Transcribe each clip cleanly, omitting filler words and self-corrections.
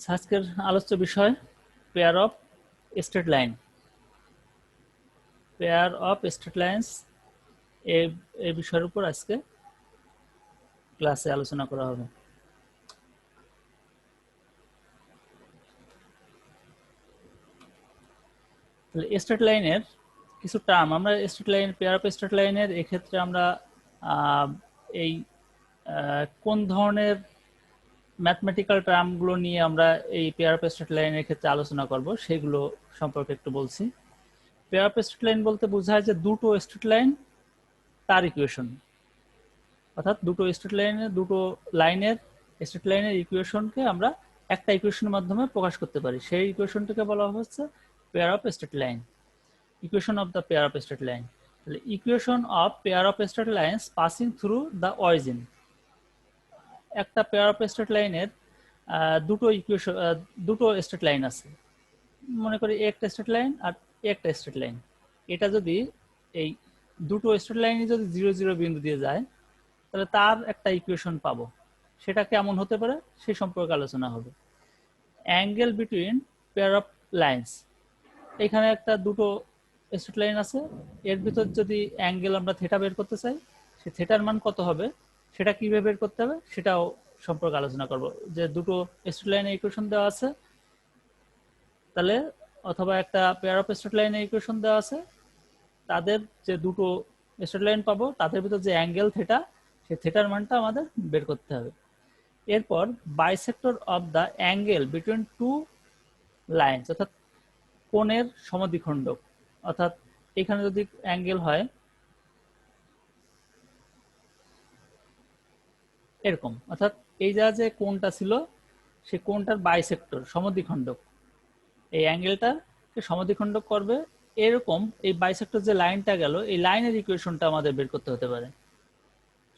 আজকের আলোচ্য বিষয় pair of straight line. Pair of straight lines এই বিষয়ের উপর আজকে ক্লাসে আলোচনা করা হবে। তাহলে স্ট্রেট লাইনের কিছু টার্ম আমরা straight line pair of straight লাইনের এক্ষেত্রে আমরা এই কোন ধরনের ম্যাথমেটিক্যাল টার্মগুলো নিয়ে আমরা এই পেয়ার অফ স্ট্রেট লাইনের ক্ষেত্রে আলোচনা করব সেগুলো সম্পর্কে একটু বলছি। পেয়ার অফ স্ট্রেট লাইন বলতে বোঝায় যে দুটো স্ট্রেট লাইন তার ইকুয়েশন, অর্থাৎ দুটো লাইনের স্ট্রেট লাইনের ইকুয়েশনকে আমরা একটা ইকুয়েশনের মাধ্যমে প্রকাশ করতে পারি। সেই ইকুয়েশনটাকে বলা হচ্ছে pair of straight line, equation of the pair of straight line. তাহলে equation of pair of straight lines passing through the origin. একটা পেয়ার অফ স্ট্রেট লাইনের দুটো স্ট্রেট লাইন আছে, মনে করি একটা স্ট্রেট লাইন আর একটা স্ট্রেট লাইন। এটা যদি এই দুটো স্ট্রেট লাইনে যদি 0 0 বিন্দু দিয়ে যায় তাহলে তার একটা ইকুয়েশন পাবো। সেটা কেমন হতে পারে সেই সম্পর্কে আলোচনা হবে। Angle between pair of lines, এখানে একটা দুটো স্ট্রেট লাইন আছে, এর ভিতর যদি অ্যাঙ্গেল আমরা থিটা বের করতে চাই, সেই থিটার মান কত হবে সেটা কিভাবে বের করতে হবে সেটাও সম্পর্কে আলোচনা করব। যে দুটো স্ট্রেট লাইনের ইকুয়েশন দেওয়া আছে, তাহলে অথবা একটা পেয়ার অফ স্ট্রেট লাইনের ইকুয়েশন দেওয়া আছে, তাদের যে দুটো স্ট্রেট লাইন পাবো তাদের ভিতর যে অ্যাঙ্গেল থিটা, সেই থিটার মানটা আমাদের বের করতে হবে। এরপর bisector of the angle between two lines, অর্থাৎ কোণের সমদ্বিখণ্ডক। অর্থাৎ এখানে যদি অ্যাঙ্গেল হয় এরকম, অর্থাৎ এই যে কোণটা ছিল সেই কোণটার বাইসেক্টর সমদ্বিখণ্ডক, এই অ্যাঙ্গেলটাকে সমদ্বিখণ্ডক করবে এরকম এই বাইসেক্টর যে লাইনটা গেল, এই লাইনের ইকুয়েশনটা আমাদের বের করতে হতে পারে।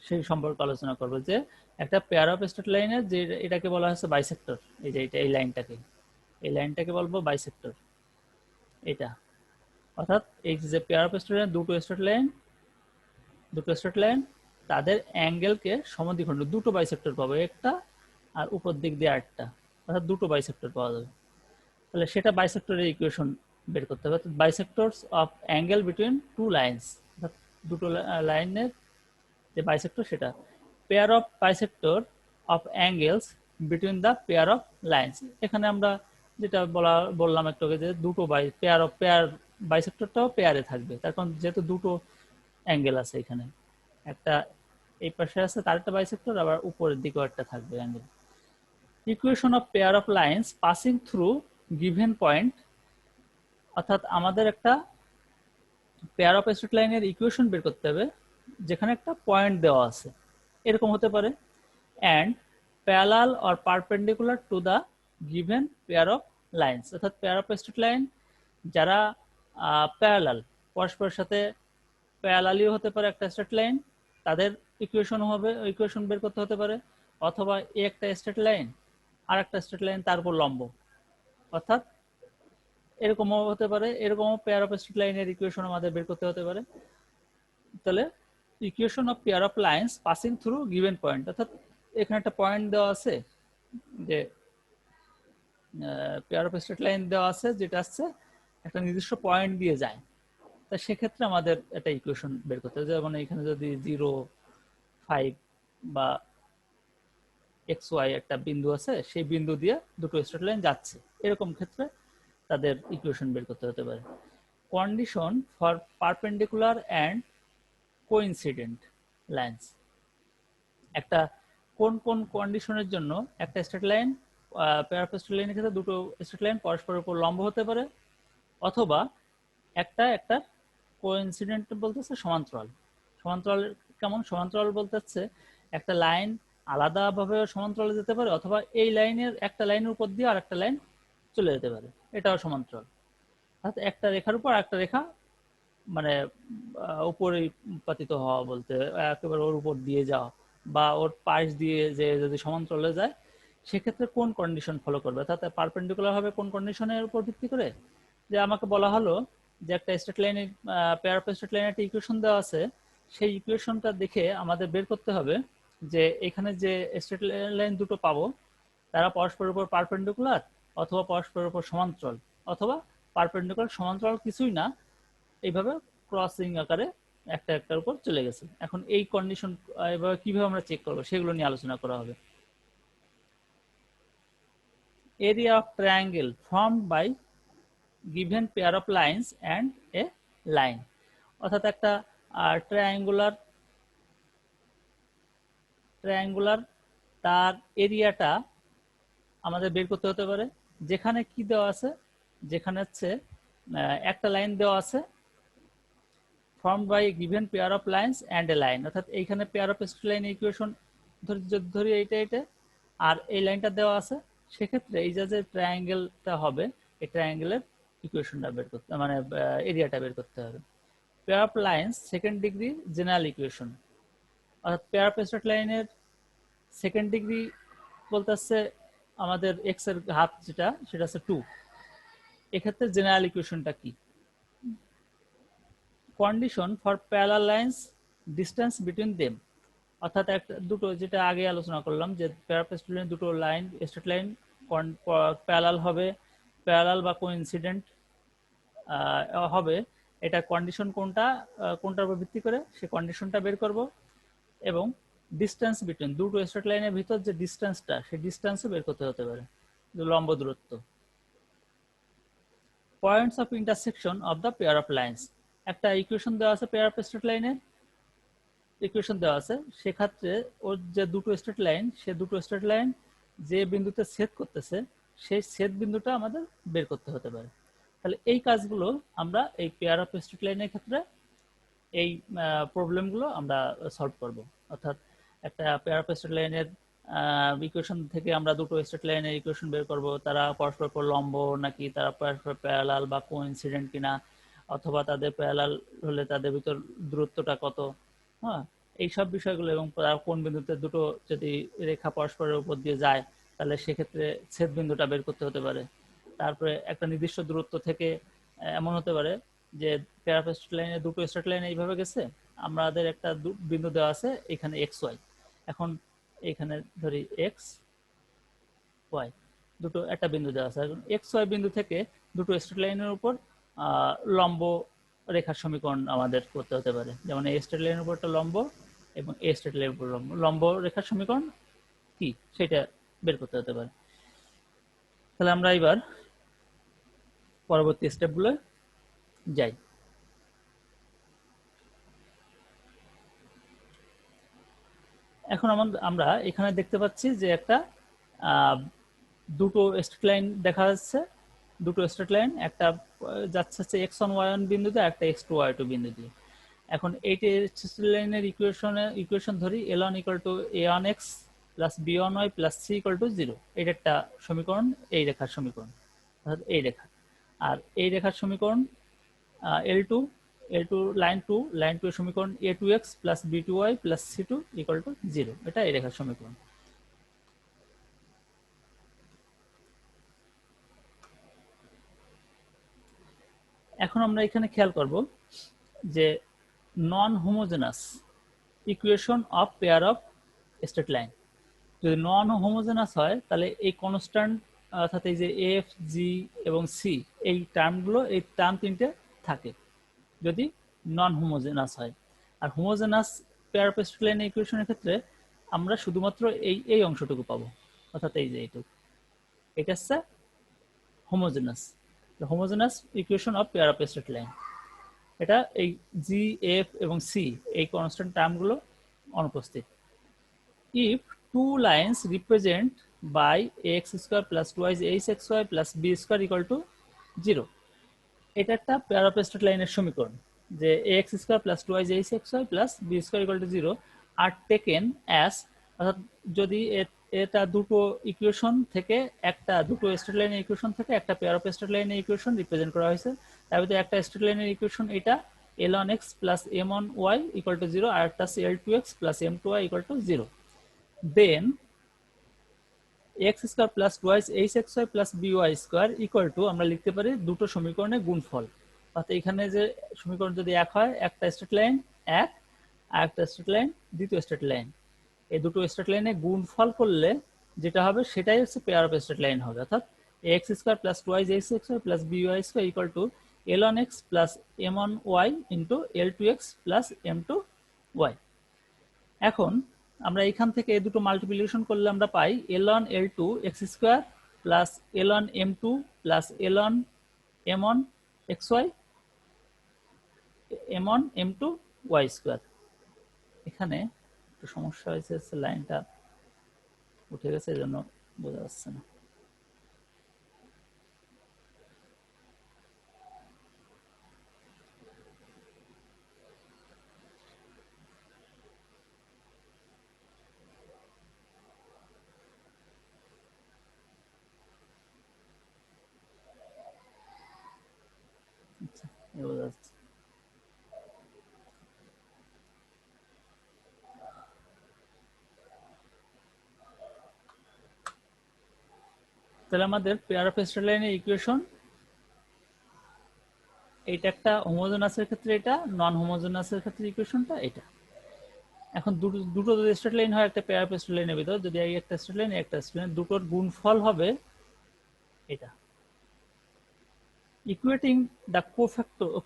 সেই সম্পর্কে আলোচনা করবো যে একটা পেয়ার অফ স্ট্রেট লাইনের যে এটাকে বলা হচ্ছে বাইসেক্টর, এই যে এটা এই লাইনটাকে বলবো বাইসেক্টর। এটা অর্থাৎ এই যে পেয়ার অফ স্ট্রেট লাইন দুটো স্ট্রেট লাইন তাদের অ্যাঙ্গেলকে সমদ্বিখণ্ডক, দুটো বাইসেক্টর পাবো, একটা আর উপর দিক দিয়ে আরেকটা, অর্থাৎ দুটো বাইসেক্টর পাওয়া যাবে। তাহলে সেটা বাইসেক্টরের ইকুয়েশন বের করতে হবে। Bisectors of angle between two lines, অর্থাৎ দুটো লাইনের যে বাইসেক্টর সেটা। Pair of bisector of angles between the pair of lines, এখানে আমরা যেটা বললাম একটু আগে যে দুটো পেয়ার বাইসেক্টরটাও পেয়ারে থাকবে, তার কারণ যেহেতু দুটো অ্যাঙ্গেল আছে, এখানে একটা এই পাশে আছে তার একটা বাইসেক্টর, আবার উপরের দিকেও একটা থাকবে angle. Equation of pair of lines passing through given point, অর্থাৎ আমাদের একটা পেয়ার অফ স্ট্রেট লাইনের ইকুয়েশন বের করতে হবে যেখানে একটা পয়েন্ট দেওয়া আছে, এরকম হতে পারে। And parallel or perpendicular to the given pair of lines, অর্থাৎ পেয়ার অফ স্ট্রেট লাইন যারা প্যারালাল, পরস্পরের সাথে প্যারালালিও হতে পারে একটা স্ট্রেট লাইন, তাদের ইকুয়েশন বের করতে হতে পারে। অথবা একটা স্ট্রেট লাইন আর একটা স্ট্রেট লাইন তার উপর লম্ব, অর্থাৎ এরকমও হতে পারে, এরকমও পেয়ার অফ স্ট্রেট লাইনের ইকুয়েশন আমাদের বের করতে হতে পারে। তাহলে equation of pair of lines passing through given point, অর্থাৎ এখানে একটা পয়েন্ট দেওয়া আছে, যে পেয়ার অফ স্ট্রেট লাইন দেওয়া আছে যেটা আসছে একটা নির্দিষ্ট পয়েন্ট দিয়ে যায়, তা সেক্ষেত্রে আমাদের একটা ইকুয়েশন বের করতে হবে। যেমন এখানে যদি 0 5 বা XY একটা বিন্দু আছে, সেই বিন্দু দিয়ে দুটো স্ট্রেট লাইন যাচ্ছে, এরকম ক্ষেত্রে তাদের ইকুয়েশন বের করতে হতে পারে। Condition for perpendicular and coincident lines, একটা কোন কোন কন্ডিশনের জন্য একটা straight line, pair of straight লাইনের ক্ষেত্রে দুটো স্ট্রেট লাইন পরস্পরের উপর লম্ব হতে পারে, অথবা একটা কোইনসিডেন্ট বলতেছে সমান্তরাল। সমান্তরাল কেমন? সমান্তরাল বলতে হচ্ছে একটা লাইন আলাদাভাবে সমান্তরালে যেতে পারে, অথবা এই লাইনের একটা লাইনের উপর দিয়ে আর একটা লাইন চলে যেতে পারে, এটাও সমান্তরাল। অর্থাৎ একটা রেখার উপর একটা রেখা মানে উপরে পাতিত হওয়া বলতে একেবারে ওর উপর দিয়ে যাওয়া, বা ওর পাশ দিয়ে যে যদি সমান্তরালে যায় সেক্ষেত্রে কোন কন্ডিশন ফলো করবে, অর্থাৎ পারপেন্ডিকুলার হবে কোন কন্ডিশনের উপর ভিত্তি করে। যে আমাকে বলা হলো যে একটা স্ট্রেট লাইনের পেয়ার অফ স্ট্রেট লাইনের একটা ইকুয়েশন দেওয়া আছে, সেই ইকুয়েশনটা দেখে আমাদের বের করতে হবে যে এখানে যে স্ট্রেট লাইন দুটো পাবো তারা পরস্পরের উপর পারপেন্ডিকুলার অথবা পরস্পরের উপর সমান্তরাল অথবা পারপেন্ডিকুলার সমান্তরাল কিছুই না, এইভাবে ক্রসিং আকারে একটা একটার উপর চলে গেছে। এখন এই কন্ডিশন এভাবে কিভাবে আমরা চেক করবো সেগুলো নিয়ে আলোচনা করা হবে। Area of triangle formed by given pair of lines and a line, অর্থাৎ একটা ট্রায়াঙ্গুলার তার এরিয়াটা আমাদের বের করতে হতে পারে, যেখানে কি দেওয়া আছে, যেখানে হচ্ছে একটা লাইন দেওয়া আছে formed by given pair of lines and a line, অর্থাৎ এইখানে pair of straight line equation ধরি এইটা আর এই লাইনটা দেওয়া আছে, সেক্ষেত্রে এই যে ট্রায়াঙ্গেলটা হবে এই ট্রায়াঙ্গেলের ইকুয়েশনটা বের করতে মানে এরিয়াটা বের করতে হবে। Pair of lines second degree general equation, অর্থাৎ পেয়ার অফ স্ট্রেট লাইনের সেকেন্ড ডিগ্রি বলতে হচ্ছে আমাদের এক্স এর ঘাত যেটা সেটা হচ্ছে 2। এক্ষেত্রে জেনারেল ইকুয়েশনটা কি? Condition for parallel lines distance between them, অর্থাৎ একটা দুটো যেটা আগে আলোচনা করলাম যে পেয়ার অফ স্ট্রেট লাইন দুটো লাইন স্ট্রেট লাইন প্যারালাল হবে, প্যারালাল বা কোইনসিডেন্ট হবে, এটা কন্ডিশন কোনটার উপর ভিত্তি করে সে কন্ডিশনটা বের করব, এবং ডিস্টেন্স বিটুইন দুটো স্ট্রেট লাইনের ভিতর যে ডিস্টেন্সটা সেই ডিস্টেন্সও বের করতে হতে পারে, লম্ব দূরত্ব। Points of intersection of the pair of lines, একটা ইকুয়েশন দেওয়া আছে পেয়ার অফ স্ট্রেট লাইনের ইকুয়েশন দেওয়া আছে, সেক্ষেত্রে ওর যে দুটো স্ট্রেট লাইন সে দুটো স্ট্রেট লাইন যে বিন্দুতে ছেদ করতেছে সেই ছেদ বিন্দুটা আমাদের বের করতে হতে পারে। তাহলে এই কাজগুলো আমরা এই পেয়ার অফ স্ট্রেট লাইনের ক্ষেত্রে এই প্রবলেমগুলো আমরা সলভ করব, অর্থাৎ একটা পেয়ার অফ স্ট্রেট লাইনের ইকুয়েশন থেকে আমরা দুটো স্ট্রেট লাইনের ইকুয়েশন বের করব, তারা পরস্পর পর লম্ব নাকি তারা পরস্পর প্যারালাল বা কোইনসিডেন্ট কিনা, অথবা তাদের প্যারালাল হলে তাদের ভিতর দূরত্বটা কত, হ্যাঁ এইসব বিষয়গুলো, এবং কোন বিন্দুতে দুটো যদি রেখা পরস্পরের উপর দিয়ে যায় তাহলে সেক্ষেত্রে ছেদ বিন্দুটা বের করতে হতে পারে। তারপরে একটা নির্দিষ্ট দূরত্ব থেকে এমন হতে পারে যে পেয়ার অফ স্ট্রেট লাইনে দুটো স্ট্রেট লাইন এইভাবে গেছে, আমাদের একটা বিন্দু দেওয়া আছে এখানে এক্স ওয়াই, এখন এখানে ধরি এক্স ওয়াই দুটো একটা বিন্দু দেওয়া আছে, এখন এক্স ওয়াই বিন্দু থেকে দুটো স্ট্রেট লাইনের উপর লম্ব রেখার সমীকরণ আমাদের করতে হতে পারে, যেমন এই স্ট্রেট লাইনের উপর একটা লম্ব এবং এই স্ট্রেট লাইনের উপর লম্ব রেখার সমীকরণ কি সেটা বের করতে হতে পারে। তাহলে আমরা এবার পরবর্তী স্টেপগুলো যাই। এখন আমরা এখানে দেখতে পাচ্ছি যে একটা দুটো স্ট্রেট লাইন দেখা যাচ্ছে, দুটো স্ট্রেট লাইন একটা যাচ্ছে হচ্ছে x1 y1 বিন্দুতে, একটা x2 y2 বিন্দু দিয়ে। এখন এইটা স্ট্রেট লাইনের ইকুয়েশন ধরি l1 = a1x plus b1y plus c = 0, এটা একটা সমীকরণ, এই রেখার সমীকরণ, অর্থাৎ এই রেখা। আর এই রেখার সমীকরণ l2 লাইন 2 এর সমীকরণ a2x plus b2y plus c2 = 0, এটা এই রেখার সমীকরণ। এখন আমরা এখানে খেয়াল করব যে non homogeneous equation of pair of straight line, যদি নন হোমোজেনাস হয় তাহলে এই কনস্ট্যান্ট অর্থাৎ এই যে এফ জি এবং সি এই টার্মগুলো এই টার্ম তিনটে থাকে যদি নন হোমোজেনাস হয়। আর homogeneous pair of straight line ইকুয়েশনের ক্ষেত্রে আমরা শুধুমাত্র এই অংশটুকু পাবো, অর্থাৎ এই যে এইটুকু, এটা হচ্ছে homogeneous equation of pair of straight line. এটা এই জি এফ এবং সি এই কনস্ট্যান্ট টার্মগুলো অনুপস্থিত। If two lines represent by ax² plus 2y hxy plus b² = 0, এটা একটা পেয়ার অফ স্ট্রেট লাইনের সমীকরণ যে ax² plus 2y hxy plus b² = 0 are taken as, অর্থাৎ যদি এটা দুটো ইকুয়েশন থেকে দুটো স্ট্রেট লাইনের ইকুয়েশন থেকে একটা পেয়ার অফ স্ট্রেট লাইনের ইকুয়েশন রিপ্রেজেন্ট করা হয়েছে, তার ভিতরে একটা স্ট্রেট লাইনের ইকুয়েশন এটা l1x প্লাস m1y = 0 আর একটা l2x প্লাস m2y = 0, দেন x² plus 2y hxy plus by² আমরা লিখতে পারি দুটো সমীকরণের গুণফল, অর্থাৎ এখানে যে সমীকরণ যদি এক হয়, একটা স্ট্রেট লাইন এক আর একটা স্ট্রেট লাইন দ্বিতীয় স্ট্রেট লাইন, এই দুটো স্ট্রেট লাইনে গুণফল করলে যেটা হবে সেটাই হচ্ছে পেয়ার অফ স্ট্রেট লাইন হবে, অর্থাৎ ax square plus 2y plus by square equal two l1x plus m1y into l2x plus m2y। এখন আমরা এখান থেকে এই দুটো মাল্টিপ্লিকেশন করলে আমরা পাই l1 l2 x square plus l1 m2 plus l1 m1 xy m1 m2 y square. এখানে একটু সমস্যা হয়েছে, লাইনটা উঠে গেছে, এজন্য বোঝা যাচ্ছে না। আচ্ছা, বোঝা যাচ্ছে। তাহলে আমাদের পেয়ার অফ স্ট্রেট লাইনের ইকুয়েশন, এইটা একটা হোমোজেনাসের ক্ষেত্রে এটা, নন হোমোজেনাসের ক্ষেত্রে ইকুয়েশনটা এটা। এখন দুটো যদি স্ট্রেট লাইন হয় একটা পেয়ার অফ স্ট্রেট লাইনের ভিতর, যদি এই একটা স্ট্রেট লাইন একটা স্ট্রেট লাইন, দুটোর গুণফল হবে এটা। Equating the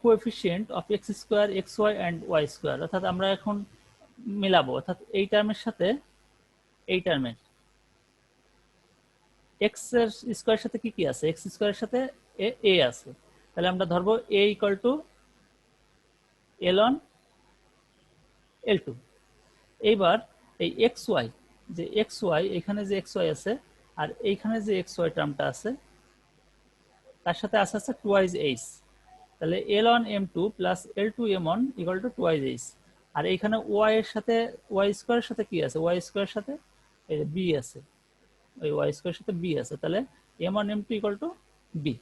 coefficient of x square x y and y square, অর্থাৎ আমরা এখন মিলাবো, অর্থাৎ এই টার্মের সাথে এই টার্মের এক্স এর স্কোয়ারের সাথে কি কি আছে, এক্স স্কোয়ারের সাথে এ আছে, তাহলে আমরা ধরবো এ ইকুয়াল টু l1 l2। এইবার এই এক্স ওয়াই, যে এক্স ওয়াই এখানে যে এক্স ওয়াই আছে আর এইখানে যে এক্স ওয়াই টার্মটা আছে তার সাথে আছে আছে টুয়াইজ এইচ, তাহলে l1 m2 plus l2 m1 equal to twice H. আর এইখানে ওয়াই এর সাথে ওয়াই স্কোয়ারের সাথে কি আছে, ওয়াই স্কোয়ারের সাথে এই যে বি আছে, ওই ওয়াই স্কোয়ারের সাথে বি আছে, তাহলে m1 m2 equal to B.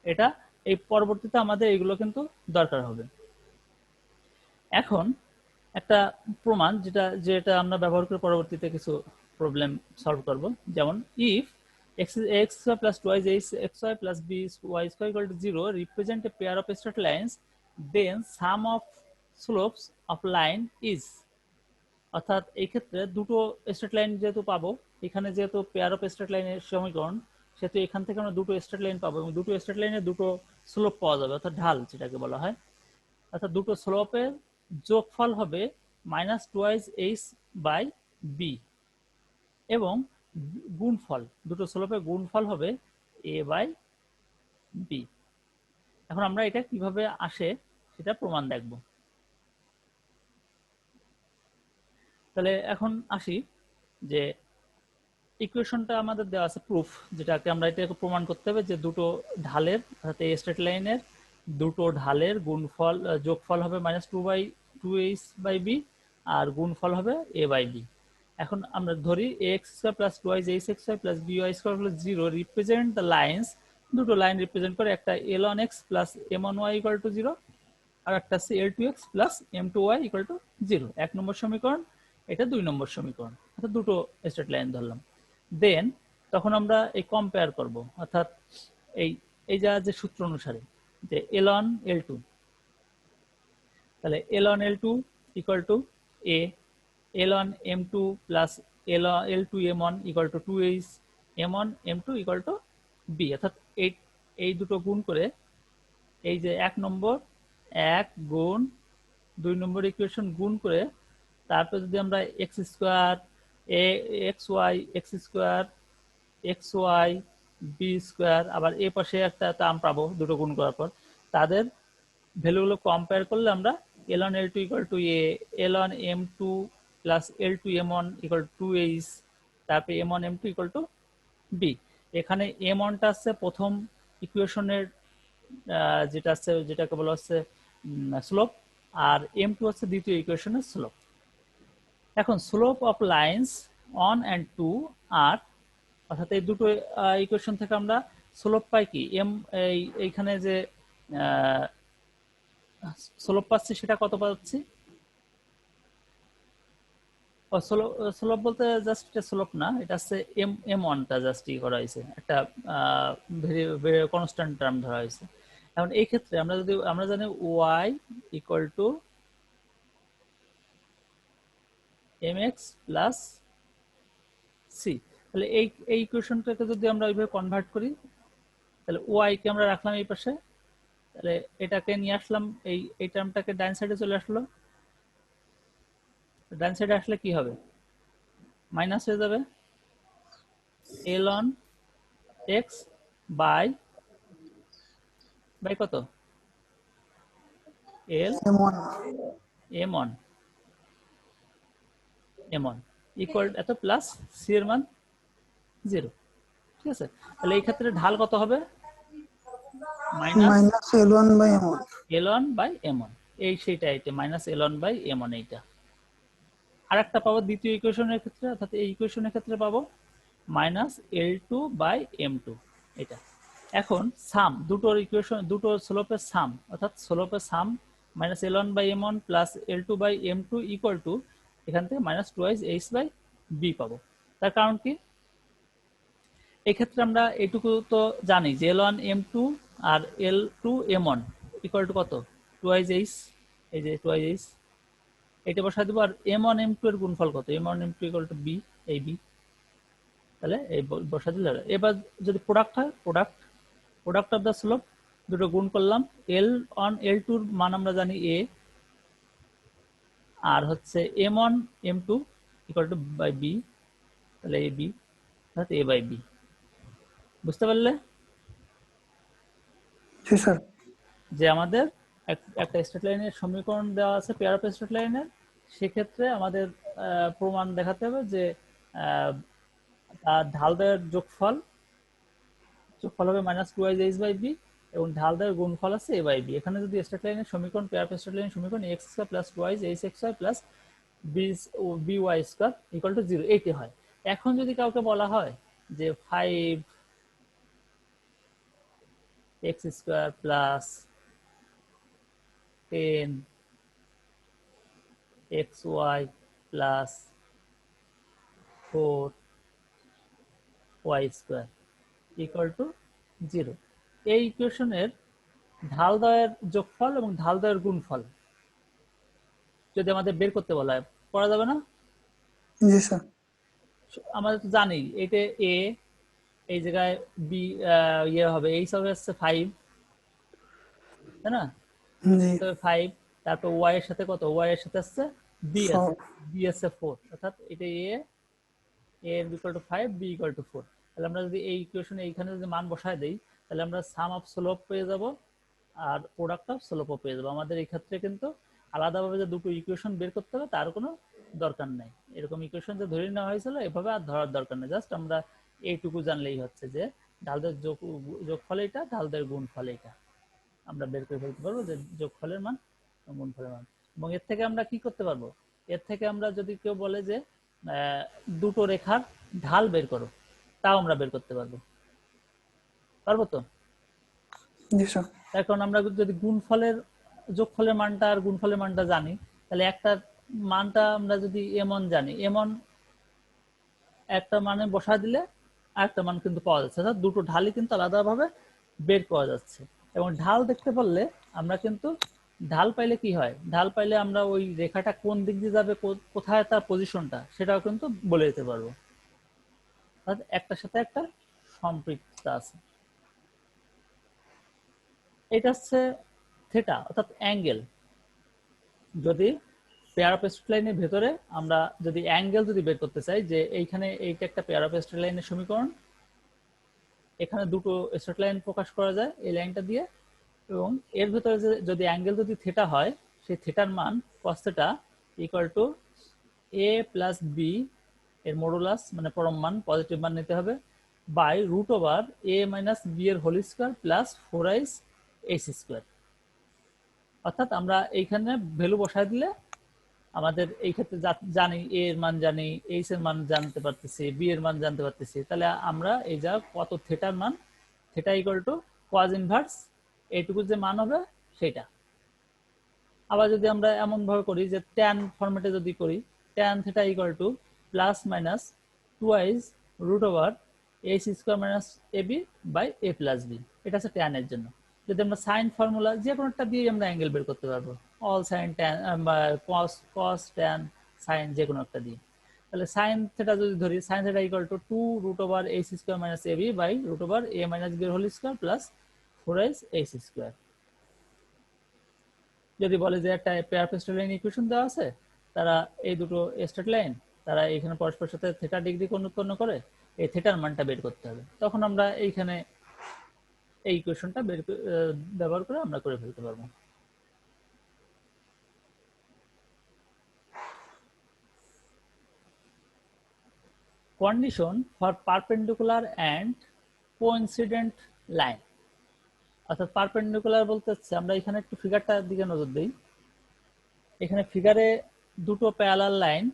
এটা এই পরবর্তীতে আমাদের এগুলো কিন্তু দরকার হবে। এখন একটা প্রমাণ যেটা আমরা ব্যবহার করে পরবর্তীতে কিছু প্রবলেম সলভ করব, যেমন if x square plus 2x xy plus b y square equal to 0 represent a pair of straight lines, then sum of slopes of line is, অর্থাৎ এই ক্ষেত্রে দুটো স্ট্রেট লাইন যেহেতু পাবো, এখানে যেহেতু পেয়ার অফ স্ট্রেট লাইনের সমীকরণ, সেহেতু এখান থেকে আমরা দুটো স্ট্রেট লাইন পাবো এবং দুটো স্ট্রেট লাইনে দুটো স্লোপ পাওয়া যাবে, অর্থাৎ ঢাল যেটাকে বলা হয়। অর্থাৎ দুটো স্লোপের যোগফল হবে minus twice H by B এবং গুণফল, দুটো স্লোপের গুণফল হবে এ বাই বি। এখন আমরা এটা কিভাবে আসে সেটা প্রমাণ দেখব। তাহলে এখন আসি যে ইকুয়েশনটা আমাদের দেওয়া আছে প্রুফ, যেটাকে আমরা এটাকে প্রমাণ করতে হবে যে দুটো ঢালের, অর্থাৎ এই স্ট্রেট লাইনের দুটো ঢালের গুণফল যোগফল হবে minus two h by B আর গুণফল হবে এ বাই বি। এখন আমরা ধরি x square plus two wise h x Y plus B y square plus zero represent the lines, দুটো লাইন রিপ্রেজেন্ট করে, একটা L one x plus m one y equal to zero আর একটা আছে L two x plus m two y equal to zero. 1 number সমীকরণ, এটা 2 নম্বর সমীকরণ, অর্থাৎ দুটো স্ট্রেট লাইন ধরলাম। দেন তখন আমরা এই কম্পেয়ার করব, অর্থাৎ এই এই যে সূত্র অনুসারে যে l1 l2, তাহলে l1 l2 equal to a, l1 m2 plus l2 m1 equal two 2h, m1 m2 equal to b, অর্থাৎ এই দুটো গুণ করে এই যে 1 নম্বর 1 গুণ 2 নম্বর ইকুয়েশন গুণ করে তারপর যদি আমরা X square x Y X square x Y B square, আবার এ পাশে একটা টার্ম পাবো দুটো গুণ করার পর, তাদের ভ্যালুগুলো কম্পেয়ার করলে আমরা l1 l2 equal to A, l1 m2 plus l2 m1 equal two H, তারপরে m1 m2 equal to B. এখানে m1টা আছে প্রথম ইকুয়েশনের যেটা আছে, যেটাকে বলা হচ্ছে স্লোপ, আর m2 হচ্ছে দ্বিতীয় ইকুয়েশনের স্লোপ। এখন স্লোপ অফ লাইন্স 1 and 2 আর, অর্থাৎ এই দুটো ইকুয়েশন থেকে আমরা স্লোপ পাই কি, এইখানে যে স্লোপ পাচ্ছি সেটা কত পাচ্ছি, স্লোপ বলতে জাস্ট এটা স্লোপ না, এটা হচ্ছে m1টা জাস্ট ই করা হয়েছে, একটা ভেরি কনস্ট্যান্ট টার্ম ধরা হয়েছে। এখন এই ক্ষেত্রে আমরা জানি y equal to mx plus c, তাহলে এই ইকুয়েশনটাকে যদি আমরা ওইভাবে কনভার্ট করি, তাহলে ওয়াই কে আমরা রাখলাম এই পাশে, তাহলে এটাকে নিয়ে আসলাম, এই টার্মটাকে ডান সাইডে চলে আসলো। ডান সাইডে আসলে কি হবে, মাইনাস হয়ে যাবে এল অন এক্স বাই কত, এল M1 এম অন ইকুয়াল এত প্লাস সি এর মান 0। ঠিক আছে, তাহলে এই ক্ষেত্রে ঢাল কত হবে, minus minus L1 by M1. L one by M one, সেইটা এটা minus L one by M one. এইটা আর একটা পাবো দ্বিতীয় ইকুয়েশনের ক্ষেত্রে, অর্থাৎ এই ইকুয়েশনের ক্ষেত্রে পাবো minus L two by M two. এটা এখন সাম দুটোর ইকুয়েশন, দুটো স্লোপের সাম, অর্থাৎ স্লোপের sum minus L one by M one plus L two by M two equal to এখান থেকে minus twice H by B পাবো। তার কারণ কি, এক্ষেত্রে আমরা এটুকু তো জানি যে এল ওয়ান এম টু আর L two M one equal to কত, টুয়াইজ এইচ, এই যে টুয়াইজ এইচ, এটা বসাই দেবো। আর এম ওয়ান এম টু এর গুণফল কত, M one M two equal to B, এই বি, তাহলে এই বসা দিলে। এবার যদি প্রোডাক্ট হয়, প্রোডাক্ট অফ দ্য স্লোপ দুটো গুণ করলাম, এল অন এল টুর মান আমরা জানি এ, আর হচ্ছে M one M two equal to by B, তাহলে এ বি অর্থাৎ এ বাই বি। বুঝতে পারলে জি স্যার। যে আমাদের একটা স্ট্রেট লাইনের সমীকরণ দেওয়া আছে, পেয়ার অফ স্ট্রেট লাইনের, সেক্ষেত্রে আমাদের প্রমাণ দেখাতে হবে যে তার ঢালদের যোগফল হবে minus two Y H by B, এবং ঢালদের গুণফল আছে এ বাই বি। এখানে যদি স্ট্রেট লাইনের সমীকরণ, পেয়ার অফ স্ট্রেট লাইনের সমীকরণ X square plus Y H x Y plus B Y square equal to 0 এইটি হয়। এখন যদি কাউকে বলা হয় যে 5 X square plus 10 X Y plus 4 Y square equal to 0, এই ইকুয়েশনের ঢালদ্বয়ের যোগফল এবং ঢালদ্বয়ের গুণফল যদি আমাদের বের করতে বলা হয়, করা যাবে না? জি স্যার। আমরা তো জানি এটা এ, এই জায়গায় বি ইয়ে হবে, এইচ হবে হচ্ছে 5, তাই না, জি। 5, তারপর ওয়াই এর সাথে কত, ওয়াই এর সাথে আছে বি আছে, 4 বি আছে 4, অর্থাৎ এটা এ এর equal to 5, B equal to 4। তাহলে আমরা যদি এই ইকুয়েশনে এইখানে যদি মান বসায় দেই, তাহলে আমরা সাম অফ স্লোপ পেয়ে যাব আর প্রোডাক্ট অফ স্লোপও পেয়ে যাবো। আমাদের এই ক্ষেত্রে কিন্তু আলাদাভাবে যে দুটো ইকুয়েশন বের করতে হবে তার কোনো দরকার নেই। এরকম ইকুয়েশন যে ধরে নেওয়া হয়েছিল এভাবে আর ধরার দরকার নেই, জাস্ট আমরা এইটুকু জানলেই হচ্ছে যে ঢালদের যোগফল এটা, ঢালদের গুণফল এটা, আমরা বের করে ফেলতে পারবো যে যোগফলের মান গুণফলের মান। এবং এর থেকে আমরা কি করতে পারবো, এর থেকে আমরা যদি কেউ বলে যে দুটো রেখার ঢাল বের করো, তাও আমরা বের করতে পারবো, পারবো তো? জি স্যার। এখন আমরা যদি গুণফলের যোগফলের মানটা আর গুণফলের মানটা জানি, তাহলে একটা মানটা আমরা যদি এমন জানি, এমন একটা মানে বসা দিলে আরেকটা মান কিন্তু পাওয়া যাচ্ছে, অর্থাৎ দুটো ঢালই কিন্তু আলাদাভাবে বের করা যাচ্ছে। এবং ঢাল দেখতে পারলে আমরা কিন্তু, ঢাল পাইলে কি হয়, ঢাল পাইলে আমরা ওই রেখাটা কোন দিক দিয়ে যাবে, কোথায় তার পজিশনটা, সেটাও কিন্তু বলে দিতে পারবো, অর্থাৎ একটার সাথে একটা সম্পৃক্ততা আছে। এটা হচ্ছে থিটা, অর্থাৎ অ্যাঙ্গেল। যদি পেয়ার অফ স্ট্রেট লাইনের ভেতরে আমরা যদি অ্যাঙ্গেল যদি বের করতে চাই, যে এইখানে এইটা একটা পেয়ার অফ স্ট্রেট লাইনের সমীকরণ, এখানে দুটো স্ট্রেট লাইন প্রকাশ করা যায় এই লাইনটা দিয়ে, এবং এর ভেতরে যদি অ্যাঙ্গেল যদি থিটা হয়, সেই থিটার মান cos theta equal to a plus B এর মডুলাস, মানে পরম মান, পজিটিভ মান নিতে হবে, by root over a minus B এর whole square plus 4i H square. অর্থাৎ আমরা এইখানে ভ্যালু বসায় দিলে আমাদের এই ক্ষেত্রে জানি এ এর মান, জানি এইচ এর মান জানতে পারতেছি, বি এর মান জানতে পারতেছি, তাহলে আমরা এই যা কত থিটার মান, theta equal two cos inverse এইটুকু যে মান হবে সেটা। আবার যদি আমরা এমন ভাবে করি যে tan ফরম্যাটে যদি করি, tan theta equal to plus minus twice root over H square minus A B by A plus B, এটা হচ্ছে tan এর জন্য। যদি আমরা সাইন ফর্মুলা যে কোনো একটা দিয়ে আমরা অ্যাঙ্গেল বের করতে পারবো, অল সাইন ট্যান বা কস ট্যান সাইন, যে কোনো একটা দিয়ে। তাহলে সাইন থেটা যদি ধরি, sine theta equal to 2 root over H square minus A B by root over A minus B whole square plus 4h H square. যদি বলে যে একটা পেয়ার স্ট্রেট লাইন ইকুয়েশন দেওয়া আছে, তারা এই দুটো স্ট্রেট লাইন তারা এইখানে পরস্পরের সাথে থেটা ডিগ্রি কোণ উৎপন্ন করে, এই থেটার মানটা বের করতে হবে। তখন আমরা এইখানে এই ইকুয়েশনটা ব্যবহার করে আমরা করে ফেলতে পারবো। Condition for perpendicular and coincident line, অর্থাৎ পারপেন্ডিকুলার বলতে হচ্ছে, আমরা এখানে একটু ফিগারটার দিকে নজর দিই। এখানে ফিগারে দুটো parallel line,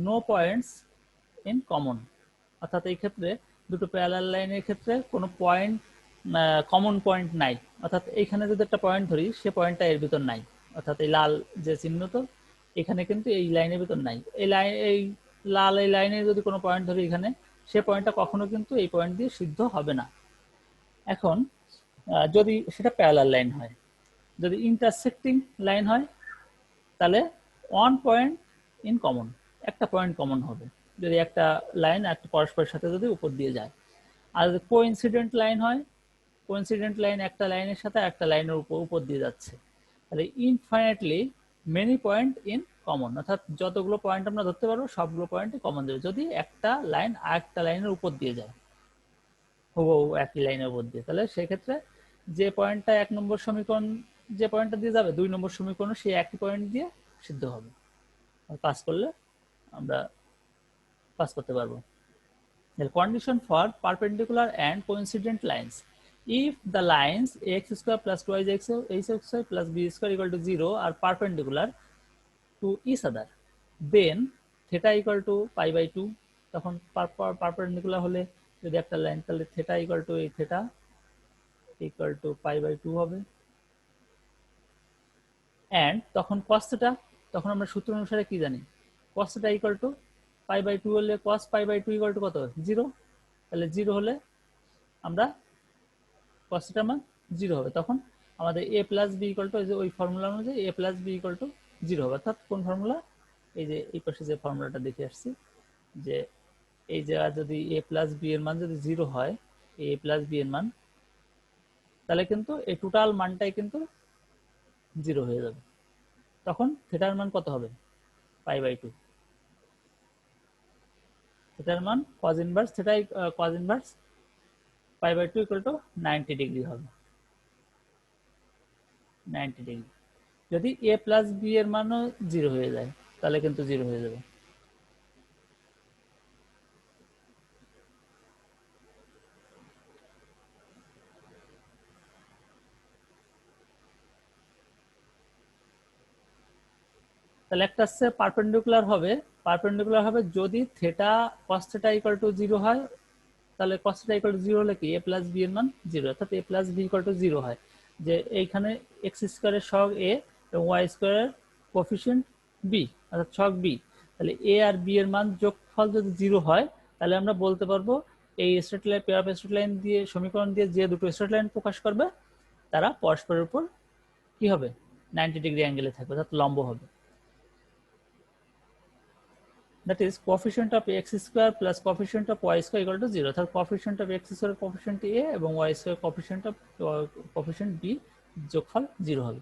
no points in common, অর্থাৎ এই ক্ষেত্রে দুটো প্যারালাল লাইনের ক্ষেত্রে কোনো পয়েন্ট কমন পয়েন্ট নাই। অর্থাৎ এইখানে যদি একটা পয়েন্ট ধরি, সে পয়েন্টটা এর ভিতর নাই, অর্থাৎ এই লাল যে চিহ্ন, তো এখানে কিন্তু এই লাইনের ভিতর নাই। এই লাল এই লাইনে যদি কোনো পয়েন্ট ধরি এখানে, সে পয়েন্টটা কখনো কিন্তু এই পয়েন্ট দিয়ে সিদ্ধ হবে না। এখন যদি সেটা প্যারালাল লাইন হয়, যদি ইন্টারসেক্টিং লাইন হয়, তাহলে ওয়ান পয়েন্ট ইন কমন, একটা পয়েন্ট কমন হবে যদি একটা লাইন একটা পরস্পরের সাথে যদি উপর দিয়ে যায়। আর যদি কোইন্সিডেন্ট লাইন হয়, কোইন্সিডেন্ট লাইন একটা লাইনের সাথে একটা লাইনের উপর দিয়ে যাচ্ছে, তাহলে infinitely many point in common, অর্থাৎ যতগুলো পয়েন্ট আমরা ধরতে পারবো সবগুলো পয়েন্টই কমন দেবে যদি একটা লাইন আরেকটা লাইনের উপর দিয়ে যায়, হুবহু একই লাইনের উপর দিয়ে। তাহলে সেক্ষেত্রে যে পয়েন্টটা 1 নম্বর সমীকরণ যে পয়েন্টটা দিয়ে যাবে, 2 নম্বর সমীকরণ সেই একই পয়েন্ট দিয়ে সিদ্ধ হবে। পাস করলে আমরা পাস করতে পারবো। The condition for perpendicular and coincident lines: if the lines x square plus 2x square plus b square equal to 0 are perpendicular to each other, then theta equal to pi by 2, তখন perpendicular হলে যদি একটা line, তাহলে theta equal to এই theta equal to pi by 2 হবে। and তখন cos theta, তখন আমরা সূত্র অনুসারে কি জানি, cos theta equal to pi by 2 হলে cos pi by 2 equal to কত, 0। তাহলে 0 হলে আমরা cos theta মান 0 হবে, তখন আমাদের a plus b equal to ওই ফর্মুলা অনুযায়ী a plus b equal to 0 হবে। অর্থাৎ কোন ফর্মুলা, এই যে এই পাশে যে ফর্মুলাটা দেখে আসছি, যে এই যে যদি a প্লাস b এর মান যদি 0 হয়, a প্লাস b এর মান, তাহলে কিন্তু এই টোটাল মানটাই কিন্তু 0 হয়ে যাবে। তখন থিটার মান কত হবে, পাই বাই 2। থিটার মান cos inverse theta cos inverse pi by 2 equal to 90 degree হবে, 90 ডিগ্রি। যদি a প্লাস b এর মানও 0 হয়ে যায়, তাহলে কিন্তু 0 হয়ে যাবে। তাহলে একটা হচ্ছে পারপেন্ডিকুলার হবে যদি theta cos theta equal to 0 হয়, তাহলে cos থিটা ইকুয়াল টু 0 হলে কি a প্লাস b এর মান 0, অর্থাৎ a plus b equal to 0 হয়, যে এইখানে x স্কয়ারের সহগ a এবং y স্কয়ারের কোএফিসিয়েন্ট b, অর্থাৎ সহগ b। তাহলে a আর b এর মান যোগফল যদি 0 হয়, তাহলে আমরা বলতে পারবো এই straight line, pair of straight line দিয়ে সমীকরণ দিয়ে যে দুটো স্ট্রেট লাইন প্রকাশ করবে, তারা পরস্পরের উপর কি হবে, 90 ডিগ্রি অ্যাঙ্গেলে থাকবে, অর্থাৎ লম্ব হবে। That is coefficient of x square plus coefficient of y square equal to 0, অর্থাৎ coefficient of x square coefficient a এবং y square coefficient b যোগফল 0 হবে।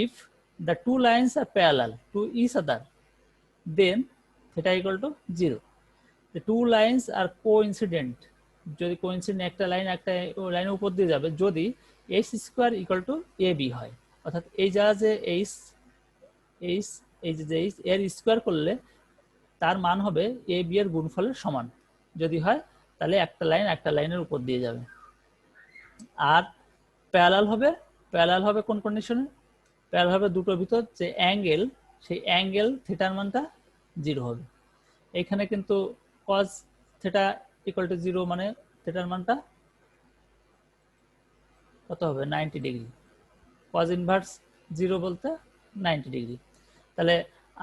If the two lines are parallel to each other, then theta equal to 0. The two lines are coincident, যদি coincident একটা line একটা লাইনের উপর দিয়ে যাবে, যদি h square equal to ab হয়, অর্থাৎ এই যা যে h এই যে h এর স্কয়ার করলে তার মান হবে এ বি এর গুণফলের সমান, যদি হয় তাহলে একটা লাইন একটা লাইনের উপর দিয়ে যাবে। আর প্যারালাল হবে কোন কন্ডিশনে, প্যারালাল হবে দুটোর ভিতর যে অ্যাঙ্গেল, সেই অ্যাঙ্গেল থিটার মানটা 0 হবে। এখানে কিন্তু cos থিটা ইকুয়াল টু 0 মানে থিটার মানটা কত হবে, 90 ডিগ্রি। cos ইনভার্স 0 বলতে 90 ডিগ্রি। তাহলে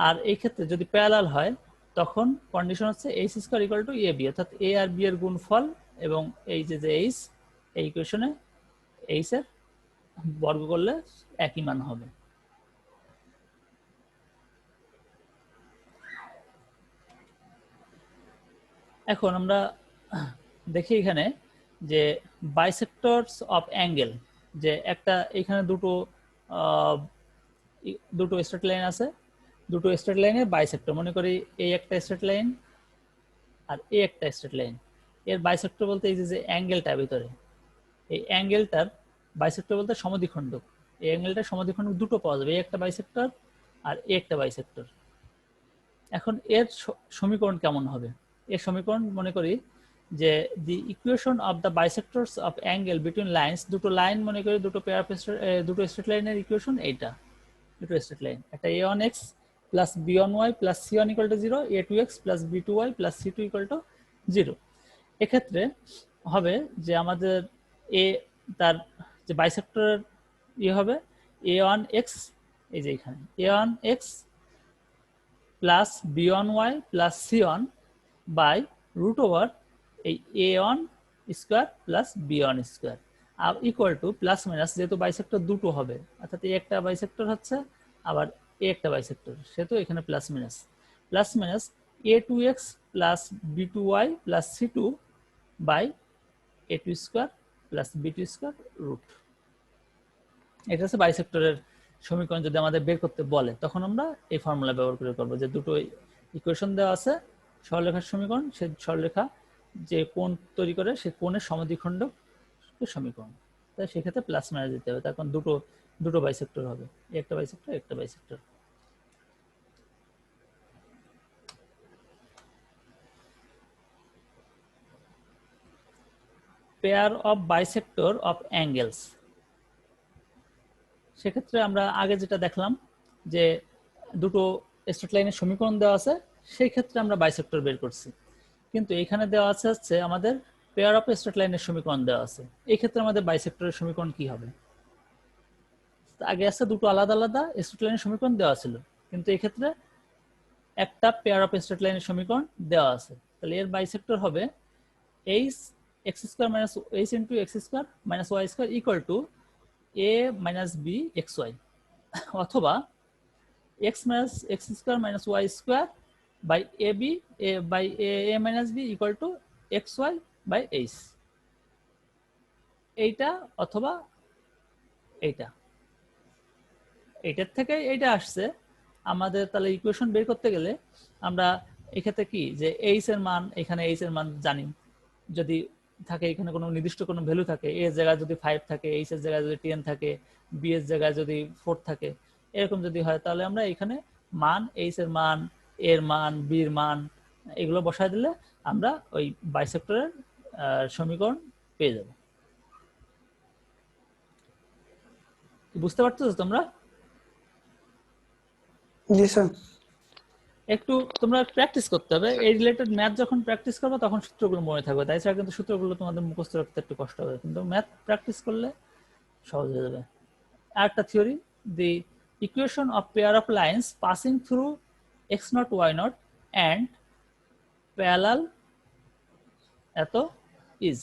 আর এই ক্ষেত্রে যদি প্যারালাল হয়, তখন কন্ডিশন হচ্ছে h square equal two ab, অর্থাৎ a আর b এর গুণফল এবং এই যে h, এই ইকুয়েশনে h এর বর্গ করলে একই মান হবে। এখন আমরা দেখি এখানে যে বাইসেক্টরস অফ অ্যাঙ্গেল, যে একটা এখানে দুটো স্ট্রেট লাইন আছে, দুটো স্ট্রেট লাইনের বাইসেক্টর, মনে করি এই একটা স্ট্রেট লাইন আর এই একটা স্ট্রেট লাইন, এর বাইসেক্টর বলতে এই যে অ্যাঙ্গেলটা ভিতরে, এই অ্যাঙ্গেলটার বাইসেক্টর বলতে সমদ্বিখণ্ডক। এই অ্যাঙ্গেলটার সমদ্বিখণ্ডক দুটো পাওয়া যাবে, এই একটা বাইসেক্টর আর এই একটা বাইসেক্টর। এখন এর সমীকরণ কেমন হবে? এর সমীকরণ মনে করি যে the equation of the bisectors of angle between lines, দুটো লাইন মনে করি, দুটো পেয়ার অফ দুটো স্ট্রেট লাইনের ইকুয়েশন এইটা, দুটো স্ট্রেট লাইন, একটা a1x plus b1y plus c1 equal to 0, a2x plus b2y plus c2 equal to 0। এক্ষেত্রে হবে যে আমাদের এ তার যে বাইসেক্টরের ইয়ে হবে a1x, এই যে এখানে a1x plus b1y plus c1 by root over এই a1 square plus b1 square আর ইকুয়াল টু প্লাস মাইনাস, যেহেতু বাইসেক্টর দুটো হবে, অর্থাৎ এই একটা বাইসেক্টর হচ্ছে আবার এ একটা বাইসেক্টর, সেহেতু এখানে plus minus a2x plus b2y plus c2 by a2 square plus b2 square root. এটা হচ্ছে বাইসেক্টরের সমীকরণ। যদি আমাদের বের করতে বলে তখন আমরা এই ফর্মুলা ব্যবহার করে করবো, যে দুটো ইকুয়েশন দেওয়া আছে, সরলরেখার সমীকরণ, সেই সরলরেখা যে কোণ তৈরি করে সেই কোণের সমদ্বিখণ্ডক সমীকরণ, তাই সেক্ষেত্রে প্লাস মাইনাস দিতে হবে, তখন দুটো বাইসেক্টর হবে, একটা বাইসেক্টর একটা bisector. Pair of bisector of angles, সেক্ষেত্রে আমরা আগে যেটা দেখলাম যে দুটো স্ট্রেট লাইনের সমীকরণ দেওয়া আছে, সেই ক্ষেত্রে আমরা বাইসেক্টর বের করছি, কিন্তু এখানে দেওয়া আছে হচ্ছে আমাদের পেয়ার অফ স্ট্রেট লাইনের সমীকরণ দেওয়া আছে, এই ক্ষেত্রে আমাদের বাইসেক্টরের সমীকরণ কি হবে? আগে আছে দুটো আলাদা আলাদা স্ট্রেট লাইনের সমীকরণ দেওয়া ছিল, কিন্তু এই ক্ষেত্রে একটা পেয়ার অফ স্ট্রেট লাইনের সমীকরণ দেওয়া আছে, তাহলে এর বাইসেক্টর হবে H X square minus H into X square minus Y square equal to a minus b xy, অথবা x minus x square minus y square by ab by a minus b equal to xy by h, এইটা অথবা এইটার থেকে এইটা আসছে আমাদের। তাহলে equation বের করতে গেলে আমরা এক্ষেত্রে কি, যে এইচ এর মান, এখানে এইচ এর মান জানি, যদি থাকে এখানে কোনো নির্দিষ্ট কোনো ভ্যালু থাকে, এ এর জায়গায় যদি 5 থাকে, এইচ এর জায়গায় যদি 10 থাকে, বি এর জায়গায় যদি 4 থাকে, এরকম যদি হয়, তাহলে আমরা এখানে মান, এইচ এর মান, এর মান, বি এর মান, এগুলো বসায় দিলে আমরা ওই বাইসেক্টরের সমীকরণ পেয়ে যাব। বুঝতে পারছো তোমরা? জি স্যার। একটু তোমরা প্র্যাকটিস করতে হবে, এই রিলেটেড ম্যাথ যখন প্র্যাকটিস করবে তখন সূত্রগুলো মনে থাকবে, তাই ছাড়া কিন্তু সূত্রগুলো তোমাদের মুখস্থ রাখতে একটু কষ্ট হবে, কিন্তু ম্যাথ প্র্যাকটিস করলে সহজ হয়ে যাবে। আরেকটা theory, the equation of pair of lines passing through x not y not and parallel at is,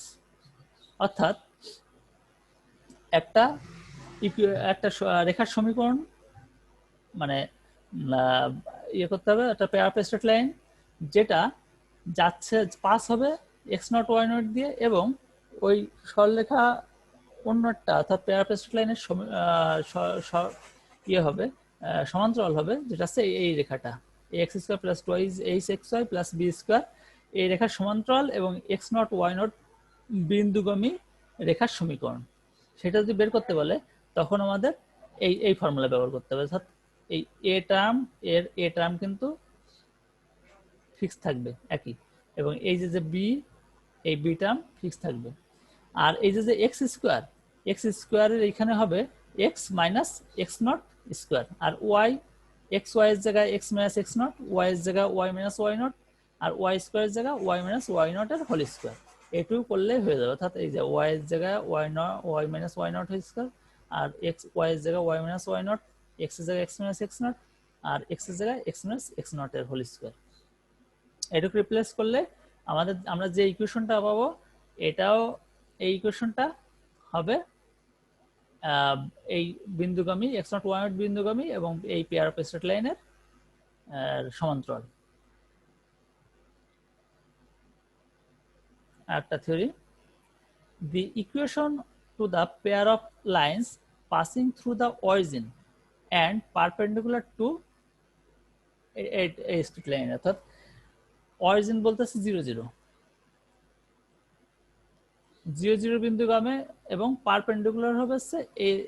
অর্থাৎ একটা রেখার সমীকরণ মানে ইয়ে করতে হবে, একটা পেয়ার অফ স্ট্রেট লাইন যেটা যাচ্ছে পাস হবে এক্স নট ওয়াই নট দিয়ে, এবং ওই সরলরেখা অন্যটা অর্থাৎ পেয়ার অফ স্ট্রেট লাইনের ইয়ে হবে, সমান্তরাল হবে, যেটা হচ্ছে এই রেখাটা X square plus twice H x Y plus B square, এই রেখার সমান্তরাল এবং এক্স নট ওয়াই নট বিন্দুগামী রেখার সমীকরণ, সেটা যদি বের করতে বলে তখন আমাদের এই ফর্মুলা ব্যবহার করতে হবে, অর্থাৎ এই এ টার্ম এর এ টার্ম কিন্তু ফিক্স থাকবে একই, এবং এই যে বি, এই বি টার্ম ফিক্স থাকবে, আর এই যে এক্স স্কোয়ারের এখানে হবে X minus X not square, আর ওয়াই এক্স ওয়াই এর জায়গায় X minus X not, Y এর জায়গায় ওয়াই মাইনাস ওয়াই নট, আর ওয়াই স্কোয়ারের জায়গায় ওয়াই মাইনাস ওয়াই নট এর হোল স্কোয়ার, এটুকু করলে হয়ে যাবে, অর্থাৎ এই যে ওয়াই এর জায়গায় Y minus Y not whole square, আর এক্স ওয়াই এর জায়গায় Y minus Y not, X এর জায়গায় এক্স মাইনাস এক্স নট, আর এক্স এর জায়গায় এক্স মাইনাস এক্স নট এর হোল স্কোয়ার, এটুকু রিপ্লেস করলে আমরা যে ইকুয়েশনটা পাবো, এটাও এই ইকুয়েশনটা হবে এই বিন্দুগামী এক্স নট ওয়াই নট বিন্দুগামী এবং এই পেয়ার অফ স্ট্রেট লাইনের সমান্তরাল। একটা theory, the equation to the pair of lines passing through the origin and perpendicular to a straight line, অর্থাৎ অরিজিন বলতেছে 0 0 0 0 বিন্দুগামে এবং পারপেন্ডিকুলার হবে হচ্ছে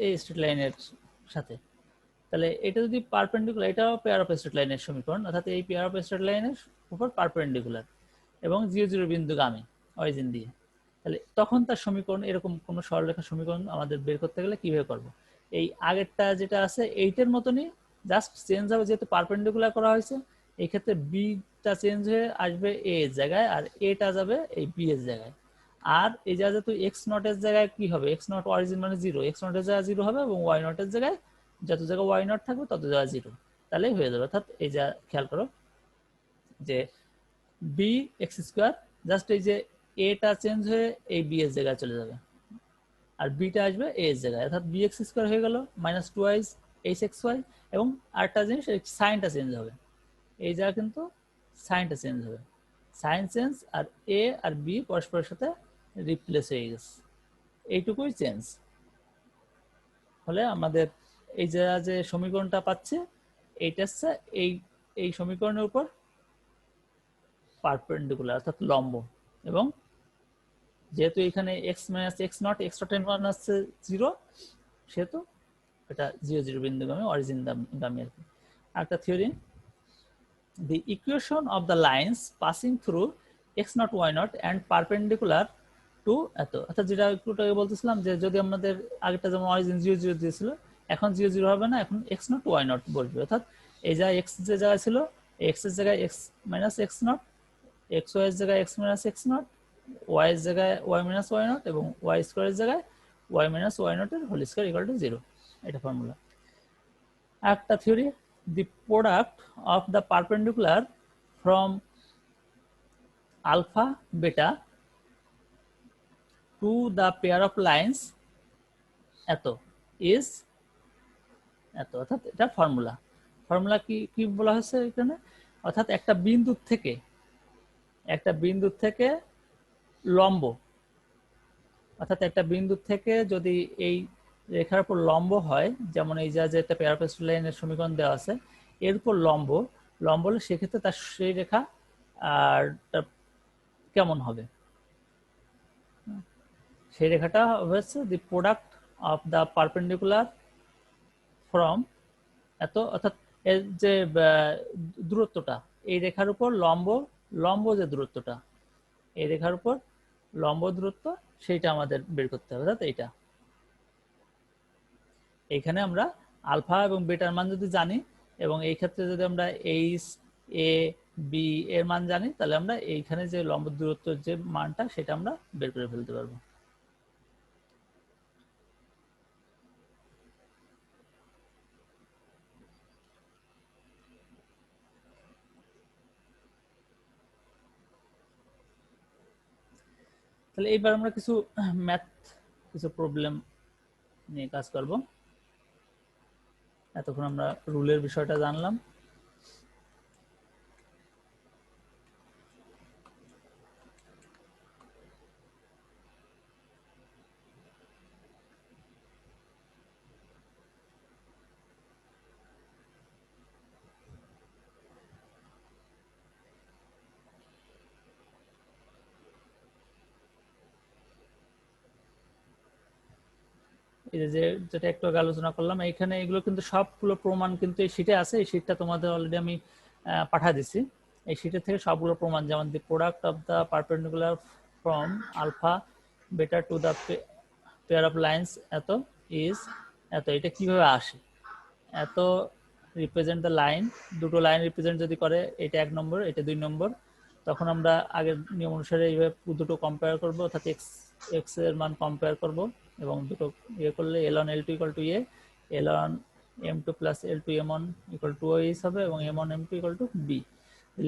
এই স্ট্রেট লাইনের সাথে। তাহলে এটা যদি পারপেন্ডিকুলার, এটাও পেয়ার অফ স্ট্রেট লাইনের সমীকরণ, অর্থাৎ এই পেয়ার অফ স্ট্রেট লাইনের উপর পারপেন্ডিকুলার এবং 0 0 বিন্দুগামী অরিজিন দিয়ে, তাহলে তখন তার সমীকরণ, এরকম কোন সরলরেখা সমীকরণ আমাদের বের করতে গেলে কিভাবে করব? এই আগেরটা যেটা আছে এইটার মতনই, জাস্ট চেঞ্জ হবে, যেহেতু পারপেন্ডিকুলার করা হয়েছে এই ক্ষেত্রে বিটা চেঞ্জ হয়ে আসবে এ এর জায়গায় আর এটা যাবে এই বি এর জায়গায়। আর এই যা যেহেতু এক্স নট এর জায়গায় কি হবে, এক্স নট অরিজিন মানে 0, এক্স নট এর জায়গায় 0 হবে এবং ওয়াই নট এর জায়গায় যত জায়গায় ওয়াই নট থাকবে তত জায়গায় 0, তাহলেই হয়ে যাবে। অর্থাৎ এই যা খেয়াল করো যে বি এক্স স্কোয়ার, জাস্ট এই যে এটা চেঞ্জ হয়ে এই বি এর জায়গায় চলে যাবে আর বিটা আসবে এ এর জায়গায়, অর্থাৎ বি এক্স স্কোয়ার হয়ে গেল minus 2y H x Y. এবং আরেকটা জিনিস, সাইনটা চেঞ্জ হবে, এই জায়গা কিন্তু সাইনটা চেঞ্জ হবে, সাইন চেঞ্জ আর এ আর বি পরস্পরের সাথে রিপ্লেস হয়ে গেছে, এইটুকুই চেঞ্জ হলে আমাদের এই যে সমীকরণটা পাচ্ছে এইটা হচ্ছে এই সমীকরণের উপর পারপেন্ডিকুলার অর্থাৎ লম্ব। এবং যেহেতু এখানে x minus X not, x not এর মান হচ্ছে 0, সেহেতু এটা 0 0 বিন্দুগামী অরিজিন গামী আর কি। একটা theory, the equation of the lines passing through x naught y naught and perpendicular to এত, অর্থাৎ যেটা একটু আগে বলতেছিলাম যে যদি আমাদের আগেরটা যেমন অরিজিন 0 0 দিয়েছিল, এখন 0 0 হবে না, এখন x naught y naught বসবে, অর্থাৎ এই যা x যে জায়গায় ছিল x এর জায়গায় x minus x naught, x y এর জায়গায় x minus x naught, y এর জায়গায় y মাইনাস y naught এবং y স্কয়ার এর জায়গায় y মাইনাস y naught এর হোল স্কয়ার ইকুয়াল টু 0, এটা ফর্মুলা। একটা theory, the product of the perpendicular from alpha beta to the pair of lines এত is এত, অর্থাৎ এটা ফর্মুলা। ফর্মুলা কি কি বলা হয়েছে এখানে, অর্থাৎ একটা বিন্দু থেকে লম্ব, অর্থাৎ একটা বিন্দু থেকে যদি এই রেখার উপর লম্ব হয়, যেমন এই যে একটা পেয়ার অফ স্ট্রেট লাইনের সমীকরণ দেওয়া আছে, এর উপর লম্ব হলে সেক্ষেত্রে তার সেই রেখা আর কেমন হবে, সেই রেখাটা হচ্ছে the product of the perpendicular from এত, অর্থাৎ এর যে দূরত্বটা এই রেখার উপর লম্ব যে দূরত্বটা, এই রেখার উপর লম্ব দূরত্ব সেইটা আমাদের বের করতে হবে। অর্থাৎ এইটা, এইখানে আমরা আলফা এবং বেটার মান যদি জানি এবং এই ক্ষেত্রে যদি আমরা এইচ এ বি এর মান জানি, তাহলে আমরা এইখানে যে লম্ব দূরত্বের যে মানটা সেটা আমরা বের করে ফেলতে পারবো। তাহলে এইবার আমরা কিছু ম্যাথ, কিছু প্রবলেম নিয়ে কাজ করব। এতক্ষণ আমরা রুলের বিষয়টা জানলাম। এই যে যেটা একটু আগে আলোচনা করলাম, এইখানে এগুলো কিন্তু সবগুলো প্রমাণ কিন্তু এই শীটে আছে, এই শীটটা তোমাদের অলরেডি আমি পাঠিয়ে দিছি। এই শীটের থেকে সবগুলো প্রমাণ, যেমন the product of the perpendicular from alpha beta to the pair of lines এত ইজ এত, এটা কিভাবে আসে, এত রিপ্রেজেন্ট দ্য লাইন, দুটো লাইন রিপ্রেজেন্ট যদি করে, এটা 1 নম্বর, এটা 2 নম্বর, তখন আমরা আগের নিয়ম অনুসারে এইভাবে দুটো কম্পেয়ার করবো, অর্থাৎ এক্স এর মান কম্পেয়ার করব এবং দুটো ইয়ে করলে L1 L2 equal to A, L1 M2 plus L2 M1 equal to OH হবে এবং M1 M2 equal to B।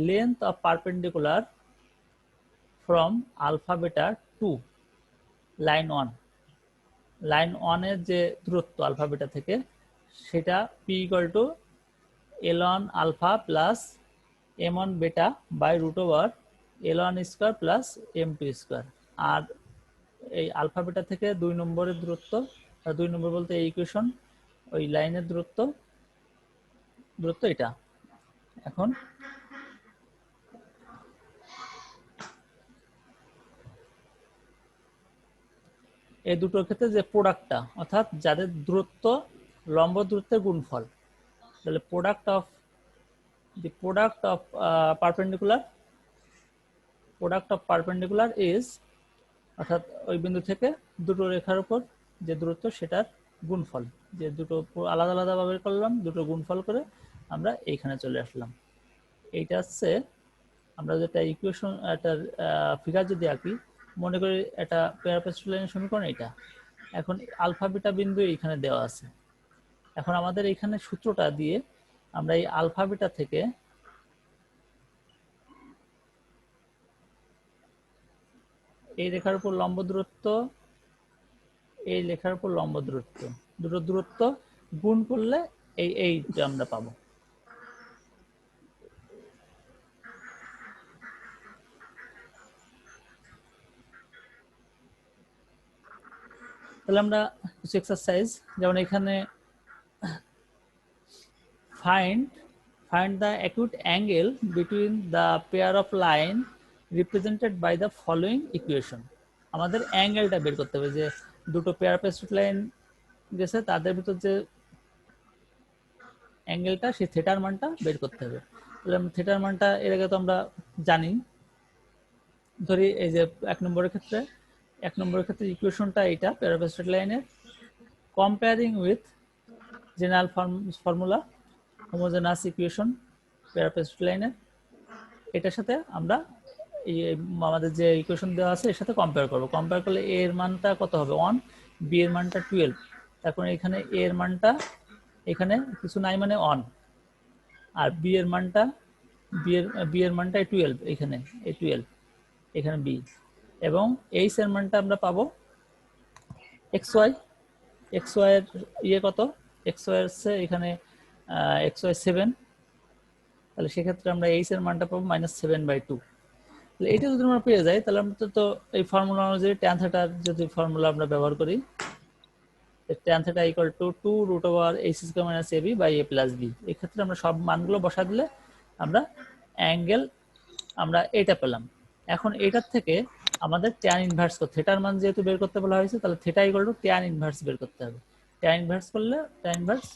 Length of perpendicular from alpha beta to line 1 এর যে দূরত্ব আলফা বেটা থেকে, সেটা P ইকুয়াল টু L1 আলফা প্লাস M1 বেটা by root over L1 square plus M2 square. আর এই আলফা বিটা থেকে 2 নম্বরের দূরত্ব, 2 নম্বর বলতে এই ইকুয়েশন, ওই লাইনের দূরত্ব এটা। এখন এই দুটোর ক্ষেত্রে যে প্রোডাক্টটা, অর্থাৎ যাদের দূরত্ব লম্ব দূরত্বের গুণফল, তাহলে প্রোডাক্ট অফ পারপেন্ডিকুলার ইজ, অর্থাৎ ওই বিন্দু থেকে দুটো রেখার উপর যে দূরত্ব সেটার গুণফল, যে দুটো আলাদা আলাদা ভাবে করলাম, দুটো গুণফল করে আমরা এইখানে চলে আসলাম। এইটা হচ্ছে আমরা যেটা ইকুয়েশন, একটা ফিগার যদি আঁকি, মনে করি এটা প্যারাপেস্ট্রিক লাইনের সমীকরণ এটা। এখন আলফা বিটা বিন্দু এইখানে দেওয়া আছে। এখন আমাদের এইখানে সূত্রটা দিয়ে আমরা এই আলফা বিটা থেকে এই রেখার উপর লম্ব দূরত্ব, এই রেখার উপর লম্ব দূরত্ব, দুটো দূরত্ব গুণ করলে এইটা আমরা পাবো। তাহলে আমরা কিছু এক্সারসাইজ, যেমন এখানে find the acute angle between the pair of line represented by the following equation. আমাদের অ্যাঙ্গেলটা বের করতে হবে, যে দুটো প্যারাপেস্ট্রিক লাইন গেছে তাদের ভিতর যে অ্যাঙ্গেলটা, সেই থিটার মানটা বের করতে হবে। তাহলে থিটার মানটা এর আগে তো আমরা জানি। ধরি এই যে 1 নম্বরের ক্ষেত্রে ইকুয়েশনটা এটা প্যারাপেস্ট্রিক লাইনের, comparing with general formula homogeneous equation প্যারাপেস্ট্রিক লাইনের, এটার সাথে আমরা এই আমাদের যে ইকুয়েশন দেওয়া আছে এর সাথে কম্পেয়ার করব। কম্পেয়ার করলে এ এর মানটা কত হবে 1, বি এর মানটা 12, তারপরে এখানে এ এর মানটা এখানে কিছু নাই মানে 1, আর বি এর মানটা 12, এখানে এই 12, এখানে বি, এবং এইচ এর মানটা আমরা পাবো xy এর ইয়ে কত, xy হচ্ছে এখানে xy 7, তাহলে সেক্ষেত্রে আমরা এইচ এর মানটা পাবো -7/2। তাহলে এটা যদি আমরা পেয়ে যাই, তাহলে আমরা তো এই ফর্মুলা অনুযায়ী ট্যান থিটার যদি ফর্মুলা আমরা ব্যবহার করি, tan theta equal to 2√h² - ab by a + b, এই ক্ষেত্রে আমরা সব মানগুলো বসা দিলে আমরা অ্যাঙ্গেল আমরা এটা পেলাম। এখন এটার থেকে আমাদের ট্যান ইনভার্স করতে, থিটার মান যেহেতু বের করতে বলা হয়েছে, তাহলে theta equal two tan inverse বের করতে হবে। ট্যান ইনভার্স করলে ট্যান ইনভার্স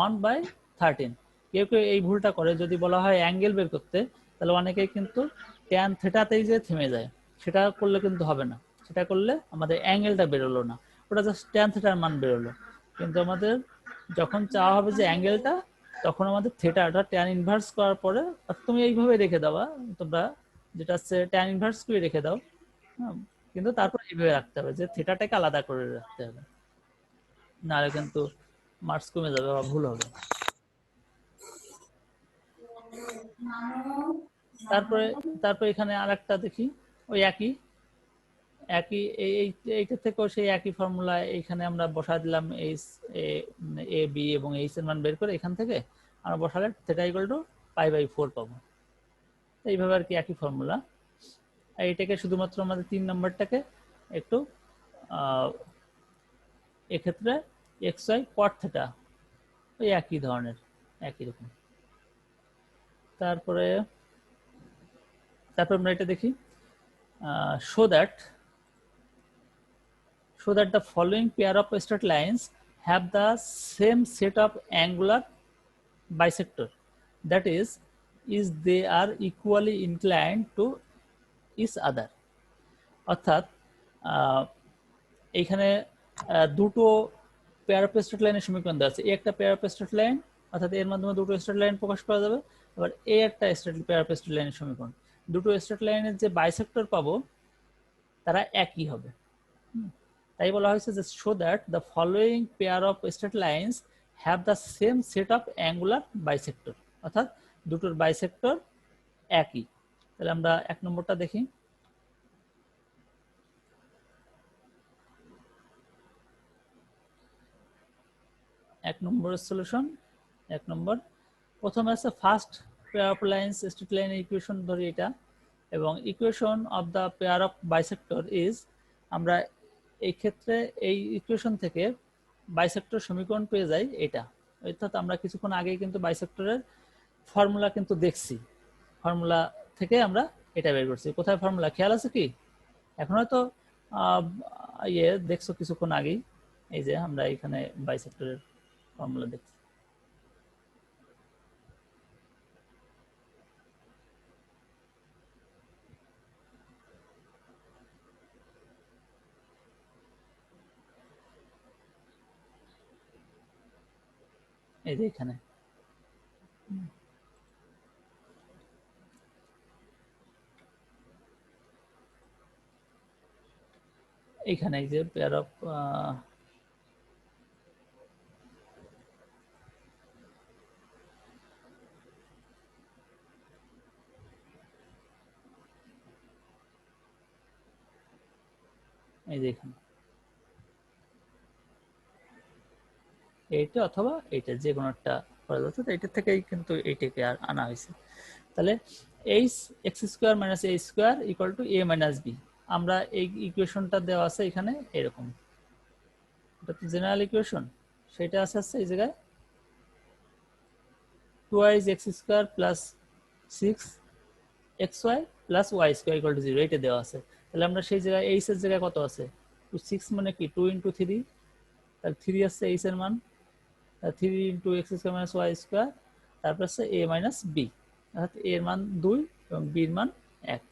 1/13। কেউ এই ভুলটা করে, যদি বলা হয় অ্যাঙ্গেল বের করতে, তাহলে অনেকেই কিন্তু ট্যান থিটাতেই যে থেমে যায়, সেটা করলে কিন্তু হবে না। সেটা করলে আমাদের অ্যাঙ্গেলটা বেরোলো না, ওটা জাস্ট ট্যান থিটার মান বেরোলো। কিন্তু আমাদের যখন চাওয়া হবে যে অ্যাঙ্গেলটা, তখন আমাদের থিটাটা ট্যান ইনভার্স করার পরে, তুমি এইভাবে রেখে দাও, তোমরা যেটা হচ্ছে ট্যান ইনভার্স করে রেখে দাও, কিন্তু তারপর এইভাবে রাখতে হবে যে থিটাটাকে আলাদা করে রাখতে হবে, নাহলে কিন্তু মার্কস কমে যাবে বা ভুল হবে। তারপরে এখানে আরেকটা দেখি, ওই একই এইটা থেকেও সেই একই ফর্মুলা এখানে আমরা বসা দিলাম, এইচ এ বি এবং এইচ এর মান বের করে এখান থেকে আমরা বসালে থিটা ইকুয়াল টু π/4 পাবো। এইভাবে আর কি, একই ফর্মুলা। এইটাকে শুধুমাত্র আমাদের 3 নম্বরটাকে একটু এক্ষেত্রে xy cot থিটা, ওই একই ধরনের, একই রকম। তারপরে আমরা এটা দেখি, show that the following pair of straight lines have the same set of angular bisector, that is they are equally inclined to each other. অর্থাৎ এইখানে দুটো পেয়ার অফ স্ট্রেট লাইনের সমীকরণ দেওয়া আছে। একটা পেয়ার অফ স্ট্রেট লাইন, অর্থাৎ এর মাধ্যমে দুটো স্ট্রেট লাইন প্রকাশ করা যাবে। আবার এই একটা পেয়ার অফ স্ট্রেট লাইনের সমীকরণ, দুটো স্ট্রেট লাইনের যে বাইসেক্টর পাবো তারা একই হবে। তাই বলা হয়েছে যে show that the following pair of straight lines have the same set of angular bisector, অর্থাৎ দুটোর বাইসেক্টর একই। তাহলে আমরা 1 নম্বরটা দেখি। এক নম্বরের সলিউশন, 1 নম্বর প্রথমে আছে first pair of lines straight লাইনের ইকুয়েশন, ধরি এটা এবং equation of the pair of bisector is, আমরা এই ক্ষেত্রে এই ইকুয়েশন থেকে বাইসেক্টর সমীকরণ পেয়ে যাই এটা। অর্থাৎ আমরা কিছুক্ষণ আগেই কিন্তু বাইসেক্টরের ফর্মুলা কিন্তু দেখছি, ফর্মুলা থেকে আমরা এটা বের করছি। কোথায় ফর্মুলা খেয়াল আছে কি? এখন হয়তো দেখছো কিছুক্ষণ আগেই, এই যে আমরা এখানে বাইসেক্টরের ফর্মুলা দেখছি। এই যে এখানে এইখানে এই যে পেয়ার অফ এই যে এখানে এইটা অথবা এইটা যে কোনো একটা করা যাচ্ছে, এইটা থেকেই কিন্তু এইটাকে আর আনা হয়েছে। তাহলে H X square minus A square equal to A minus B, আমরা এই ইকুয়েশনটা দেওয়া আছে এখানে এরকম, এটা তো জেনারেল ইকুয়েশন, সেটা আছে এই জায়গায় 2x square plus 6xy plus y square equal to 0, এটা দেওয়া আছে। তাহলে আমরা সেই জায়গায় এইচ এর জায়গায় কত আছে? 6 মানে কি 2 ইন্টু 3, তাহলে 3 আসছে এইচ এর মান, 3 into X square minus Y square, তারপর আছে এ মাইনাস বি, অর্থাৎ এর মান 2 এবং বির মান 1,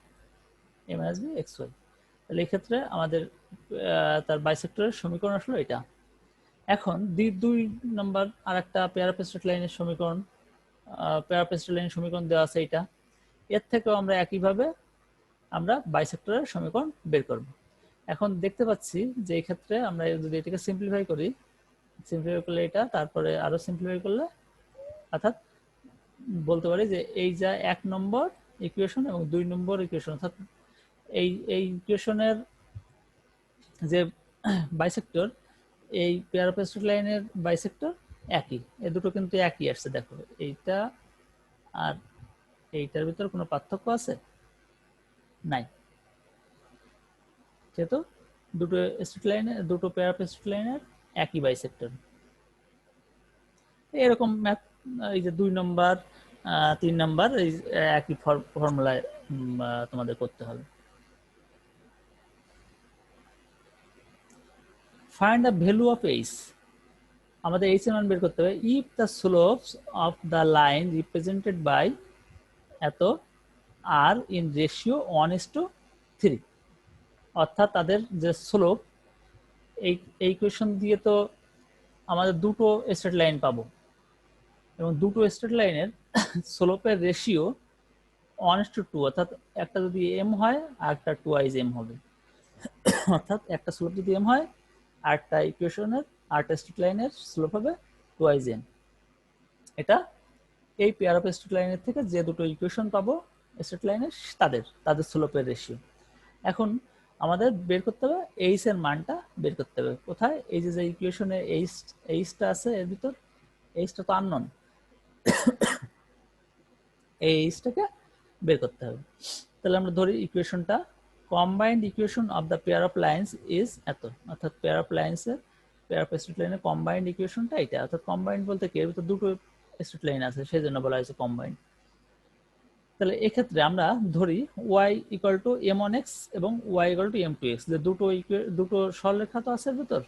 এ মাইনাস বি এক্স ওয়াই। তাহলে এই ক্ষেত্রে আমাদের তার বাইসেক্টরের সমীকরণ আসলো এটা। এখন 2 নম্বর আর একটা পেয়ার অফ স্ট্রেট লাইনের সমীকরণ, পেয়ার অফ স্ট্রেট লাইনের সমীকরণ দেওয়া আছে এটা। এর থেকেও আমরা একইভাবে আমরা বাইসেক্টরের সমীকরণ বের করব। এখন দেখতে পাচ্ছি যে এই ক্ষেত্রে আমরা যদি এটাকে সিম্পলিফাই করি, সিম্পলিফাই করলে এটা, তারপরে আরো সিম্পলিফাই করলে, অর্থাৎ বলতে পারি যে এই যা 1 নম্বর ইকুয়েশন এবং 2 নম্বর ইকুয়েশন, অর্থাৎ এই ইকুয়েশনের যে বাইসেক্টর, এই পেয়ার অফ স্ট্রেট লাইনের বাইসেক্টর একই, এই দুটো কিন্তু একই আসছে। দেখো এইটা আর এইটার ভিতরে কোনো পার্থক্য আছে? নাই, যেহেতু দুটো স্ট্রেট লাইনে, দুটো পেয়ার অফ স্ট্রেট লাইনের একই বাইসেক্টর। এরকম ম্যাথ এই যে 2 নম্বর 3 নম্বর এই একই ফর্মুলায় তোমাদের করতে হবে। Find the value of H, আমাদের এইচ এর মান বের করতে হবে if the slopes of the line represented by এত আর ইন রেশিও 1:3, অর্থাৎ তাদের যে স্লোপ, এই ইকুয়েশন দিয়ে তো আমাদের দুটো স্ট্রেট লাইন পাবো এবং দুটো স্ট্রেট লাইনের স্লোপের রেশিও 1:2, অর্থাৎ একটা যদি এম হয় আর একটা 2 এম হবে, অর্থাৎ একটা স্লোপ যদি এম হয় আর একটা ইকুয়েশনের আরেকটা স্ট্রেট লাইনের স্লোপ হবে 2 এম। এটা এই পেয়ার অফ স্ট্রেট লাইনের থেকে যে দুটো ইকুয়েশন পাবো স্ট্রেট লাইনের তাদের স্লোপের রেশিও। এখন আমাদের বের করতে হবে এইচ এর মানটা বের করতে হবে। কোথায়? এই যে ইকুয়েশনে এইচটা আছে, এর ভিতর এইচটা তো আননোন, এই এইচটাকে বের করতে হবে। তাহলে আমরা ধরি ইকুয়েশনটা combined equation of the pair of lines is এত, অর্থাৎ পেয়ার অফ লাইন্সের, পেয়ার অফ স্ট্রেট লাইনের কম্বাইন্ড ইকুয়েশনটা এটা। অর্থাৎ কম্বাইন্ড বলতে কি, এর ভিতর দুটো স্ট্রেট লাইন আছে, সেই জন্য বলা হয়েছে কম্বাইন্ড। তাহলে এক্ষেত্রে আমরা ধরি y ইকুয়াল টু m1x এবং y ইকুয়াল টু m2x, যে দুটো সরলরেখা তো আছে ভিতর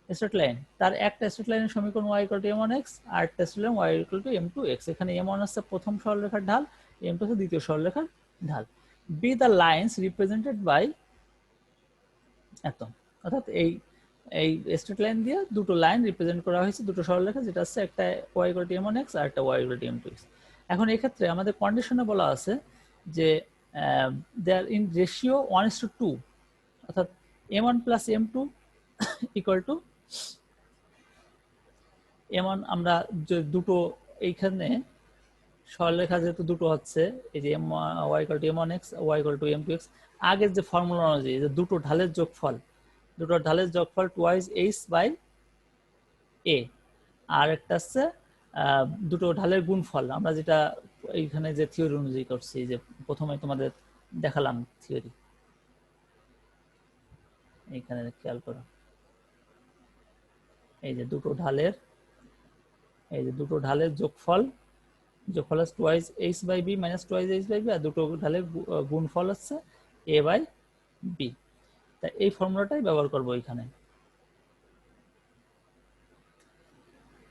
স্ট্রেট লাইন, তার একটা স্ট্রেট লাইনের সমীকরণ y ইকুয়াল টু m1x আর একটা straight line y equal to m2x। এখানে m1 হচ্ছে প্রথম সরলরেখার ঢাল, m2 হচ্ছে দ্বিতীয় সরলরেখার ঢাল। Be the lines represented by এত, অর্থাৎ এই স্ট্রেট লাইন দিয়ে দুটো লাইন রিপ্রেজেন্ট করা হয়েছে, দুটো সরলরেখা, যেটা হচ্ছে একটা y ইকুয়াল টু m1x আর একটা y ইকুয়াল টু m2x। এখন এই ক্ষেত্রে আমাদের কন্ডিশনে বলা আছে যে দে আর ইন রেশিও 1:2, অর্থাৎ m1 plus m2 equal two m1, আমরা যে দুটো এইখানে সরলরেখা যেহেতু দুটো হচ্ছে, এই যে y equal to m1x y equal to m2x, আগের যে ফর্মুলা অনুযায়ী যে দুটো ঢালের যোগফল, দুটো ঢালের যোগফল 2h বাই a, আর একটা হচ্ছে দুটো ঢালের গুণফল, আমরা যেটা এইখানে যে থিওরি অনুযায়ী করছি, যে প্রথমে তোমাদের দেখালাম থিওরি। এখানে খেয়াল করো, এই যে দুটো ঢালের যোগফল হচ্ছে twice H by B minus twice H by B, আর দুটো ঢালের গুণফল হচ্ছে এ বাই বি। তাই এই ফর্মুলাটাই ব্যবহার করবো এখানে।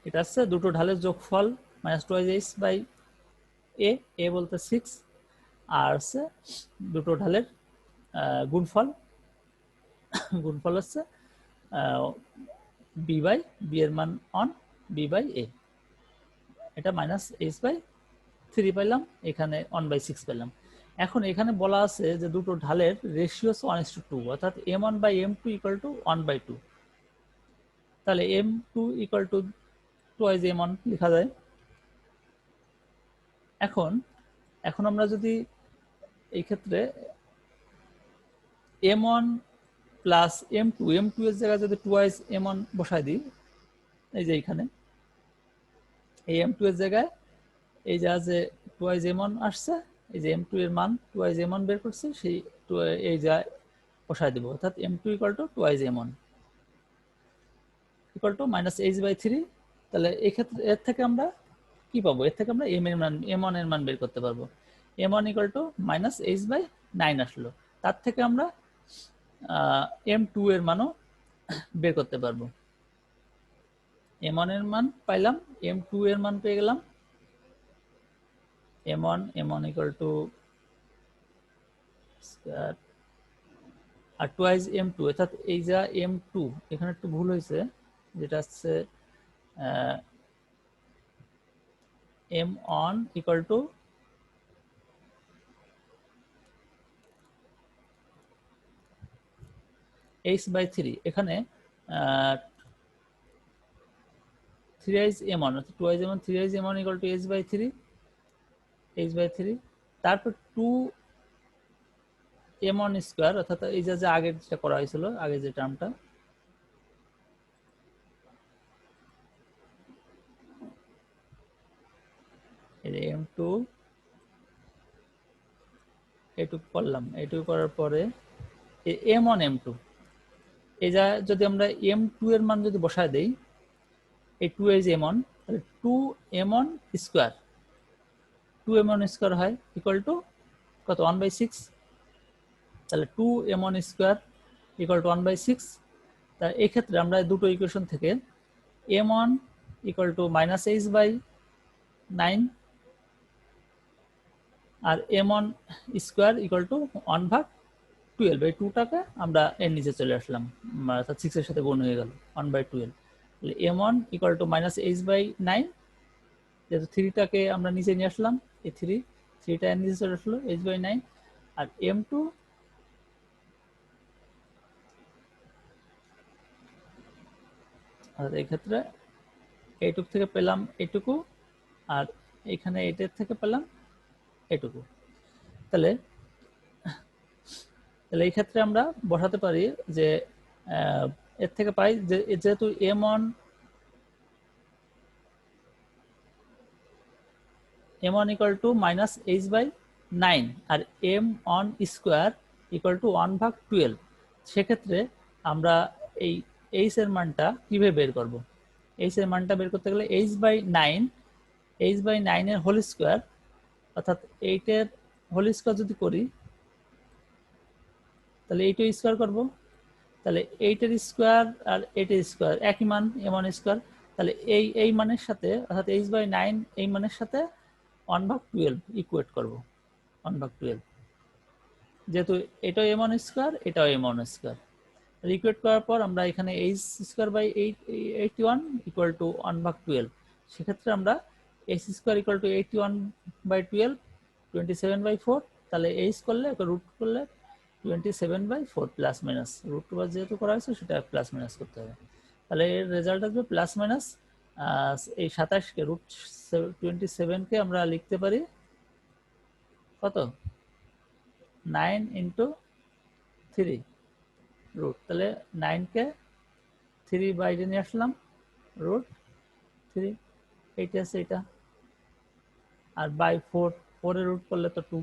এটা হচ্ছে দুটো ঢালের যোগফল মাইনাস টুয়াইস এইচ বাই এ বলতে 6, আর হচ্ছে দুটো ঢালের গুণফল হচ্ছে বি বাই বি এর মান অন বি বাই এ। এটা মাইনাস এইচ বাই 3 পাইলাম, এখানে 1/6 পেলাম। এখন এখানে বলা আছে যে দুটো ঢালের রেশিও 1:2, অর্থাৎ m1 by m2 equal two 1/2। তাহলে m2 equal to twice m1 লেখা যায়। এখন আমরা যদি এই ক্ষেত্রে m1 প্লাস m2 এর জায়গায় যদি টুয়াইস m1 বসাই দিই, এই যে এখানে এই m2 এর জায়গায় এই যে টুয়াইস m1 আসছে, এই যে m2 এর মান টুয়াইস m1 বের করছে, সেই এই যা বসাই দিব, অর্থাৎ m2 equal to twice m1 equal to minus H by 3। তাহলে এই ক্ষেত্রে এর থেকে আমরা কি পাবো? এর থেকে আমরা m1 এর মান বের করতে পারবো। m1 equal to minus H by 9 আসলো। তার থেকে আমরা m2 এর মানও বের করতে পারবো। m1 এর মান পাইলাম, m2 এর মান পেয়ে গেলাম। m1 ইকুয়াল টু স্কয়ার আর টুয়াইস m2, অর্থাৎ এই যা m2, এখানে একটু ভুল হয়েছে, যেটা হচ্ছে m1 equal two h by 3। এখানে 3h m1, অর্থাৎ 2h m1 3h m1 equal two h by 3, তারপর 2 m1 স্কয়ার, অর্থাৎ এই যে আগের যেটা করা হয়েছিল, আগে যে টার্মটা, এই যে m2 এইটুকু করলাম, এইটুকু করার পরে m1 m2, এই যা যদি আমরা m2 এর মান যদি বসায় দেই, এই 2h m1, তাহলে 2m1 স্কয়ার, 2m1 স্কয়ার হয় ইকুয়াল টু কত? 1/6। তাহলে 2m1 স্কয়ার ইকুয়াল টু 1/6। তা এই ক্ষেত্রে আমরা দুটো ইকুয়েশন থেকে m1 equal to minus H by 9 আর m1 স্কয়ার ইকুয়াল টু 1/12, এই 2টাকে আমরা এর নিচে চলে আসলাম, অর্থাৎ 6 এর সাথে গুণ হয়ে গেল 1/12। তাহলে m1 equal to minus H by 9, যেহেতু 3টাকে আমরা নিচে নিয়ে আসলাম, এই 3টা এর নিচে চলে আসলো h বাই 9, আর m2 আর এই ক্ষেত্রে এইটুকু থেকে পেলাম এইটুকু, আর এখানে এটার থেকে পেলাম এইটুকু। তাহলে এই ক্ষেত্রে আমরা বসাতে পারি যে এর থেকে পাই যে যেহেতু m1 equal to minus H by 9 আর m1 স্কোয়ার ইকুয়াল টু 1/12, সেক্ষেত্রে আমরা এই এইচ এর মানটা কিভাবে বের করব? এইচ এর মানটা বের করতে গেলে এইচ বাই 9 এর হোল স্কোয়ার, অর্থাৎ 8 এর হোল স্কোয়ার যদি করি, তাহলে 8 এর স্কোয়ার করব, তাহলে 8 এর স্কোয়ার আর 8 এর স্কোয়ার একই মান m1 স্কোয়ার। তাহলে এই মানের সাথে, অর্থাৎ এইচ বাই 9 এই মানের সাথে 1/12 ইকুয়েট করব, 1/12, যেহেতু এটাও m1 স্কোয়ার এটাও m1 স্কোয়ার। ইকুয়েট করার পর আমরা এখানে H square by 81 equal to 1/12, সেক্ষেত্রে আমরা এইচ স্কোয়ার ইকুয়াল টু 81/12 27/4, তাহলে এইচ করলে রুট করলে 27/4 প্লাস মাইনাস রুট টু যেহেতু করা হয়েছে সেটা প্লাস মাইনাস করতে হবে। তাহলে এর রেজাল্ট আসবে প্লাস মাইনাস এই 27কে রুট 27কে আমরা লিখতে পারি কত? 9 ইন্টু 3 রুট, তাহলে 9কে 3 বাইরে নিয়ে আসলাম, রুট 3, এইটা আছে এটা, আর বাই 4 এর রুট করলে তো 2,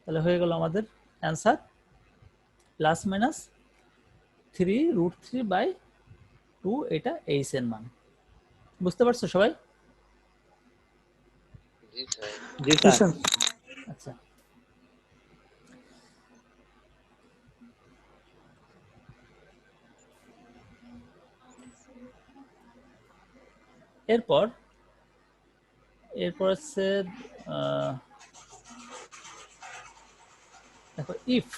তাহলে হয়ে গেল আমাদের অ্যান্সার প্লাস মাইনাস 3√3/2, এটা এইচ এর মান। বুঝতে পারছো সবাই? জি স্যার। জি জি স্যার। স্যার। আচ্ছা, এরপর হচ্ছে দেখো ইফ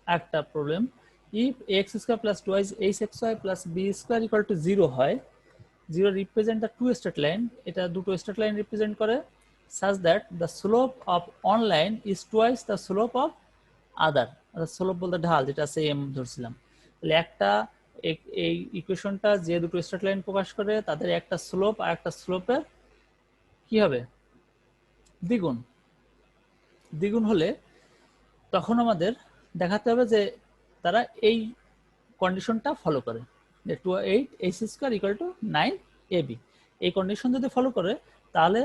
একটা problem, if x square plus two H x Y plus B square equal to 0 হয়, 0 represent the two straight line, এটা দুটো স্ট্রেট লাইন রিপ্রেজেন্ট করে, such that the slope of one line is twice the slope of other, slope বলতে ঢাল, যেটা same ধরছিলাম। তাহলে একটা এই ইকুয়েশনটা যে দুটো স্ট্রেট লাইন প্রকাশ করে তাদের একটা স্লোপ আর একটা স্লোপের কি হবে, দ্বিগুণ। দ্বিগুণ হলে তখন আমাদের দেখাতে হবে যে তারা এই কন্ডিশনটা ফলো করে, যে 2/8 h² = 9ab। এই কন্ডিশন যদি ফলো করে তাহলে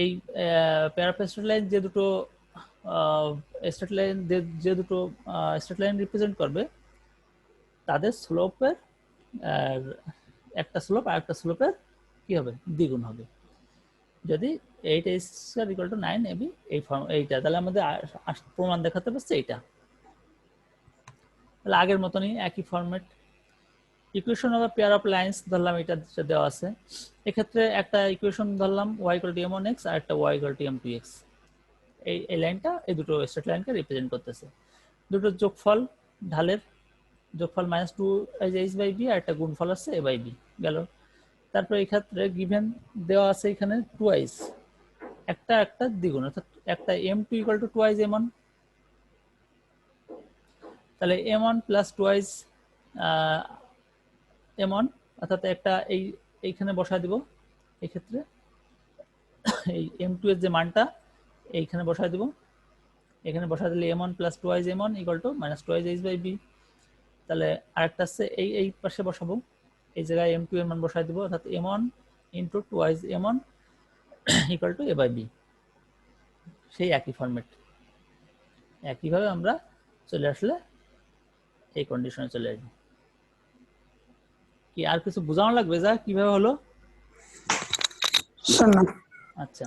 এই প্যারাপের স্ট্রেট লাইন যে দুটো স্ট্রেট লাইন রিপ্রেজেন্ট করবে তাদের স্লোপের একটা স্লোপ আর একটা স্লোপের কি হবে, দ্বিগুণ হবে। যদি 8h² = 9ab এইটা, তাহলে আমাদের প্রমাণ দেখাতে পারছে এইটা। তাহলে আগের মতনই একই format, equation of pair of lines ধরলাম, এটা দেওয়া আছে। এক্ষেত্রে একটা ইকুয়েশন ধরলাম y = m1x আর একটা y = m2x। এই লাইনটা এই দুটো স্ট্রেট লাইনকে রিপ্রেজেন্ট করতেছে। দুটো যোগফল, ঢালের যোগফল -2h/b আর একটা গুণফল আছে a/b গেল। তারপর এই ক্ষেত্রে গিভেন দেওয়া আছে এখানে 2h, একটা দ্বিগুণ, অর্থাৎ একটা m2 = 2h m1, তাহলে m1 + 2h m1, অর্থাৎ একটা এইখানে বসায় দিব। এই ক্ষেত্রে এই m2 এর যে মানটা এইখানে বসায় দিব, এখানে বসায় দিলে m1 + 2h m1 = -2h/b। তাহলে আরেকটা আছে এই পাশে বসাবো, এই জায়গায় m2 এর মান বসায় দিব, অর্থাৎ m1 × 2h m1 = a/b। সেই একই ফরম্যাট, একইভাবে আমরা চলে আসলে এই কন্ডিশনে চলে আসবো। কি আর কিছু বোঝানো লাগবে যা কিভাবে হলো? স্যার না। আচ্ছা,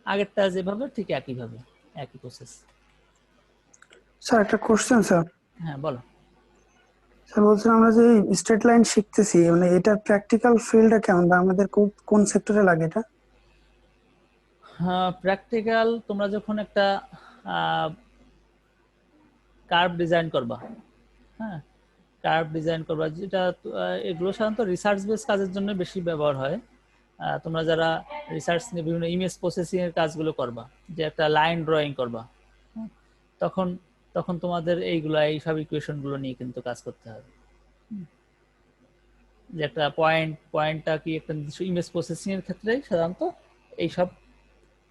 আগেরটা যেভাবে ঠিক একইভাবে, একই প্রসেস। স্যার একটা কোশ্চেন স্যার। হ্যাঁ বলো। স্যার বলছিলাম আমরা যে স্ট্রেট লাইন শিখতেছি, মানে এটার প্র্যাকটিক্যাল ফিল্ডটা কেমন, বা আমাদের কোন সেক্টরে লাগে এটা? হ্যাঁ, প্র্যাকটিক্যাল তোমরা যখন একটা কার্ভ ডিজাইন করবা, হ্যাঁ কার্ভ ডিজাইন করবা, যেটা এগুলো সাধারণত রিসার্চ বেস কাজের জন্য বেশি ব্যবহার হয়। তোমরা যারা রিসার্চ নিয়ে বিভিন্ন ইমেজ প্রসেসিং এর কাজগুলো করবা, যে একটা লাইন ড্রয়িং করবা, তখন তখন তোমাদের এইসব ইকুয়েশন গুলো নিয়ে কিন্তু কাজ করতে হবে। যে একটা পয়েন্টটা কি একটা নির্দিষ্ট ইমেজ প্রসেসিং এর ক্ষেত্রে সাধারণত এইসব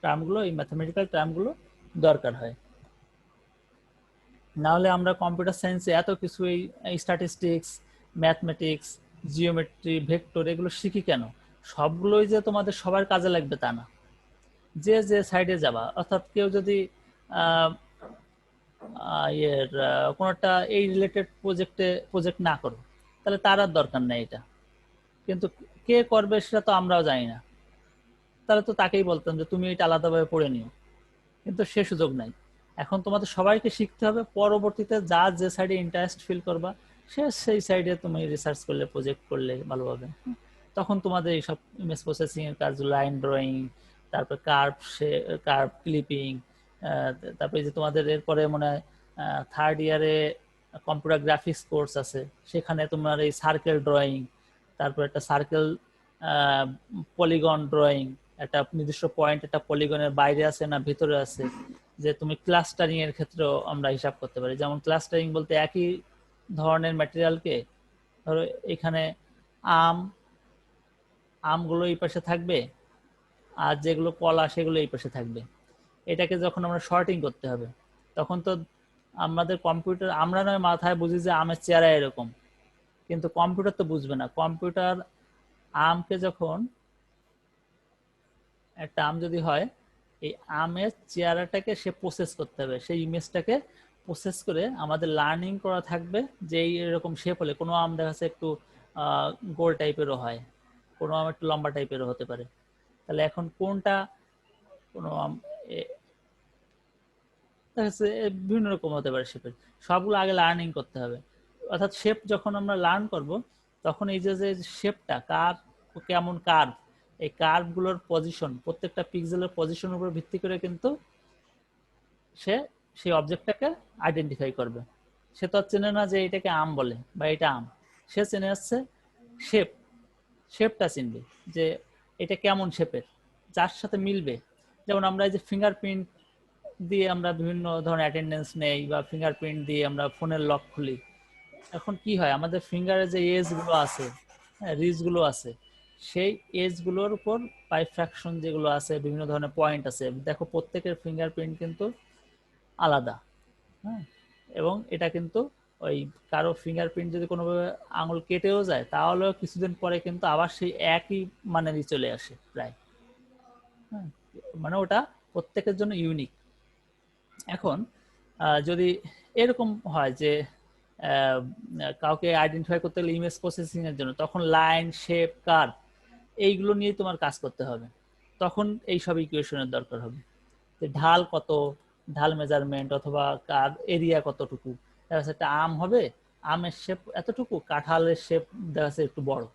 টার্মগুলো, এই ম্যাথমেটিক্যাল টার্মগুলো দরকার হয়। না হলে আমরা কম্পিউটার সায়েন্সে এত কিছু এই স্ট্যাটিস্টিক্স, ম্যাথমেটিক্স, জিওমেট্রি, ভেক্টর এগুলো শিখি কেন? সবগুলোই যে তোমাদের সবার কাজে লাগবে তা না। যে সাইডে যাবা, অর্থাৎ কেউ যদি কোনো একটা এই রিলেটেড প্রজেক্ট না করো, তাহলে তার আর দরকার নেই এটা। কিন্তু কে করবে সেটা তো আমরাও জানি না, তাহলে তো তাকেই বলতাম যে তুমি এটা আলাদাভাবে পড়ে নিও, কিন্তু সে সুযোগ নাই। এখন তোমাদের সবাইকে শিখতে হবে, পরবর্তীতে যে সাইডে ইন্টারেস্ট ফিল করবা সেই সাইডে তুমি রিসার্চ করলে, প্রজেক্ট করলে ভালোভাবে, তখন তোমাদের এইসব ইমেজ প্রসেসিং এর কাজ, লাইন ড্রয়িং, তারপর কার্ভ ক্লিপিং, তারপরে যে তোমাদের এরপরে মনে হয় থার্ড ইয়ারে কম্পিউটার গ্রাফিক্স কোর্স আছে, সেখানে তোমার এই সার্কেল ড্রয়িং, তারপর একটা সার্কেল পলিগন ড্রয়িং, একটা নির্দিষ্ট পয়েন্ট একটা পলিগনের বাইরে আছে না ভিতরে আছে, যে তুমি ক্লাস্টারিং এর ক্ষেত্রেও আমরা হিসাব করতে পারি। যেমন ক্লাস্টারিং বলতে একই ধরনের ম্যাটেরিয়ালকে, ধরো এখানে আমগুলো এই পাশে থাকবে আর যেগুলো কলা সেগুলো এই পাশে থাকবে, এটাকে যখন আমরা শর্টিং করতে হবে, তখন তো আমাদের কম্পিউটার, আমরা নয় মাথায় বুঝি যে আমের চেহারা এরকম, কিন্তু কম্পিউটার তো বুঝবে না। কম্পিউটার আমকে যখন, একটা আম যদি হয় এই আমের চেহারাটাকে সে প্রসেস করতে হবে, সেই ইমেজটাকে প্রসেস করে আমাদের লার্নিং করা থাকবে যে এরকম শেপ হলে কোনো আম দেখা যাচ্ছে একটু গোল টাইপেরও হয়, কোনো আম একটু লম্বা টাইপেরও হতে পারে। তাহলে এখন কোনটা কোনো আম দেখা যাচ্ছে বিভিন্ন রকম হতে পারে শেপের, সবগুলো আগে লার্নিং করতে হবে। অর্থাৎ শেপ যখন আমরা লার্ন করব তখন এই যে শেপটা কার কেমন কার্ভ, এই কার্ভগুলোর পজিশন প্রত্যেকটা পিক্সেলের পজিশনের উপর ভিত্তি করে কিন্তু সে সেই অবজেক্টটাকে আইডেন্টিফাই করবে। সে তো চেনে না যে এটাকে আম বলে বা এটা আম, সে চেনে যাচ্ছে শেপ, শেপটা চিনবে যে এটা কেমন শেপের, যার সাথে মিলবে। যেমন আমরা এই যে ফিঙ্গারপ্রিন্ট দিয়ে আমরা বিভিন্ন ধরনের অ্যাটেন্ডেন্স নেই বা ফিঙ্গারপ্রিন্ট দিয়ে আমরা ফোনের লক খুলি, এখন কি হয় আমাদের ফিঙ্গারে যে এজ গুলো আছে, হ্যাঁ রিজ গুলো আছে, সেই এজ গুলোর উপর পাই ফ্র্যাকশন যেগুলো আছে, বিভিন্ন ধরনের পয়েন্ট আছে, দেখো প্রত্যেকের ফিঙ্গারপ্রিন্ট কিন্তু আলাদা। হ্যাঁ, এবং এটা কিন্তু ওই কারো ফিঙ্গারপ্রিন্ট যদি কোনোভাবে আঙুল কেটেও যায় তাহলেও কিছুদিন পরে কিন্তু আবার সেই একই মানেরই চলে আসে প্রায়। হ্যাঁ, মানে ওটা প্রত্যেকের জন্য ইউনিক। এখন যদি এরকম হয় যে কাউকে আইডেন্টিফাই করতে গেলে ইমেজ প্রসেসিং এর জন্য, তখন লাইন শেপ কার্ভ এইগুলো নিয়ে তোমার কাজ করতে হবে, তখন এই সব ইকুয়েশনের দরকার হবে। যে ঢাল কত, ঢাল মেজারমেন্ট, অথবা কার এরিয়া কতটুকু, দেখা যাচ্ছে একটা আম হবে, আমের শেপ এতটুকু, কাঁঠালের শেপ দেখা যাচ্ছে একটু বড়,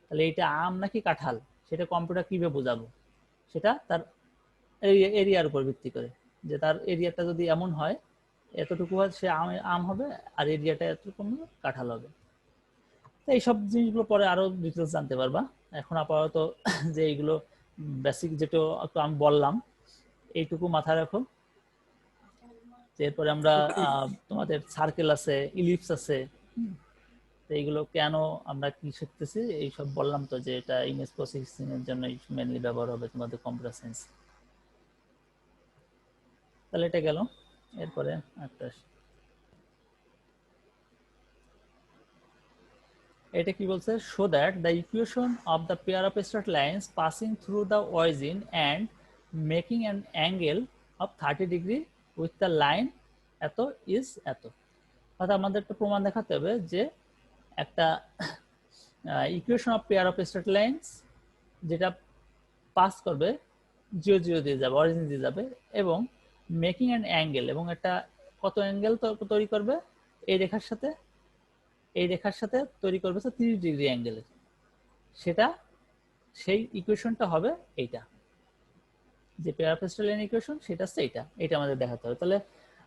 তাহলে এইটা আম নাকি কাঁঠাল সেটা কম্পিউটার কিভাবে বোঝাবো, সেটা তার এরিয়ার উপর ভিত্তি করে, যে তার এরিয়াটা যদি এমন হয় এতটুকু হয় সে আম হবে, আর এরিয়াটা এতটুকু কাঁঠাল হবে। তো এইসব জিনিসগুলো পরে আরো ডিটেলস জানতে পারবা। এখন আপাতত যে এইগুলো বেসিক যেটা একটু আমি বললাম এইটুকু মাথায় রাখো। এরপরে আমরা তোমাদের সার্কেল আছে, ইলিপস আছে, তো এইগুলো কেন আমরা কি শিখতেছি এইসব বললাম তো, যে এটা ইমেজ প্রসেসিং এর জন্য মেনলি ব্যবহার হবে তোমাদের কম্পিউটার সায়েন্স। তাহলে এটা গেল। এরপরে একটা এটা কি বলছে, show that the equation of the pair of straight lines passing through the origin and making an angle of 30 degree with the line এত ইজ এত। অর্থাৎ আমাদের একটা প্রমাণ দেখাতে হবে যে একটা equation of pair of straight lines যেটা পাস করবে জিরো জিরো দিয়ে যাবে, অরিজিন দিয়ে যাবে, এবং মেকিং অ্যান অ্যাঙ্গেল, এবং একটা কত অ্যাঙ্গেল তৈরি করবে এই রেখার সাথে, এই রেখার সাথে তৈরি করবে 30 ডিগ্রি অ্যাঙ্গেলের, সেটা সেই ইকুয়েশনটা হবে এইটা, যে pair of straight line equation সেটা হচ্ছে এইটা, এটা আমাদের দেখাতে হবে। তাহলে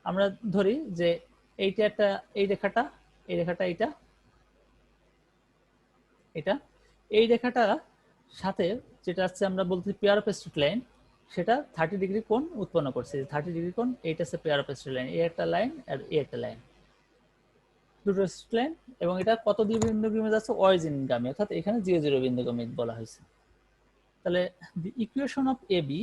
আমরা ধরি যে এইটা একটা, এই রেখাটা, এই রেখাটা এইটা, এটা এই রেখাটা সাথে যেটা আছে আমরা বলতে পেয়ার অফ স্ট্রেট লাইন, সেটা 30 ডিগ্রি কোণ উৎপন্ন করছে। 30 ডিগ্রি কোণ, এইটা হচ্ছে পেয়ার অফ স্ট্রেট লাইন, এই একটা লাইন আর এই একটা লাইন, দুটো স্ট্রেট লাইন, এবং এটা কত দিয়ে বিন্দুগামী যাচ্ছে, অরিজিন গামী, অর্থাৎ এখানে 0 0 বিন্দুগামী বলা হয়েছে। তাহলে the equation of A B,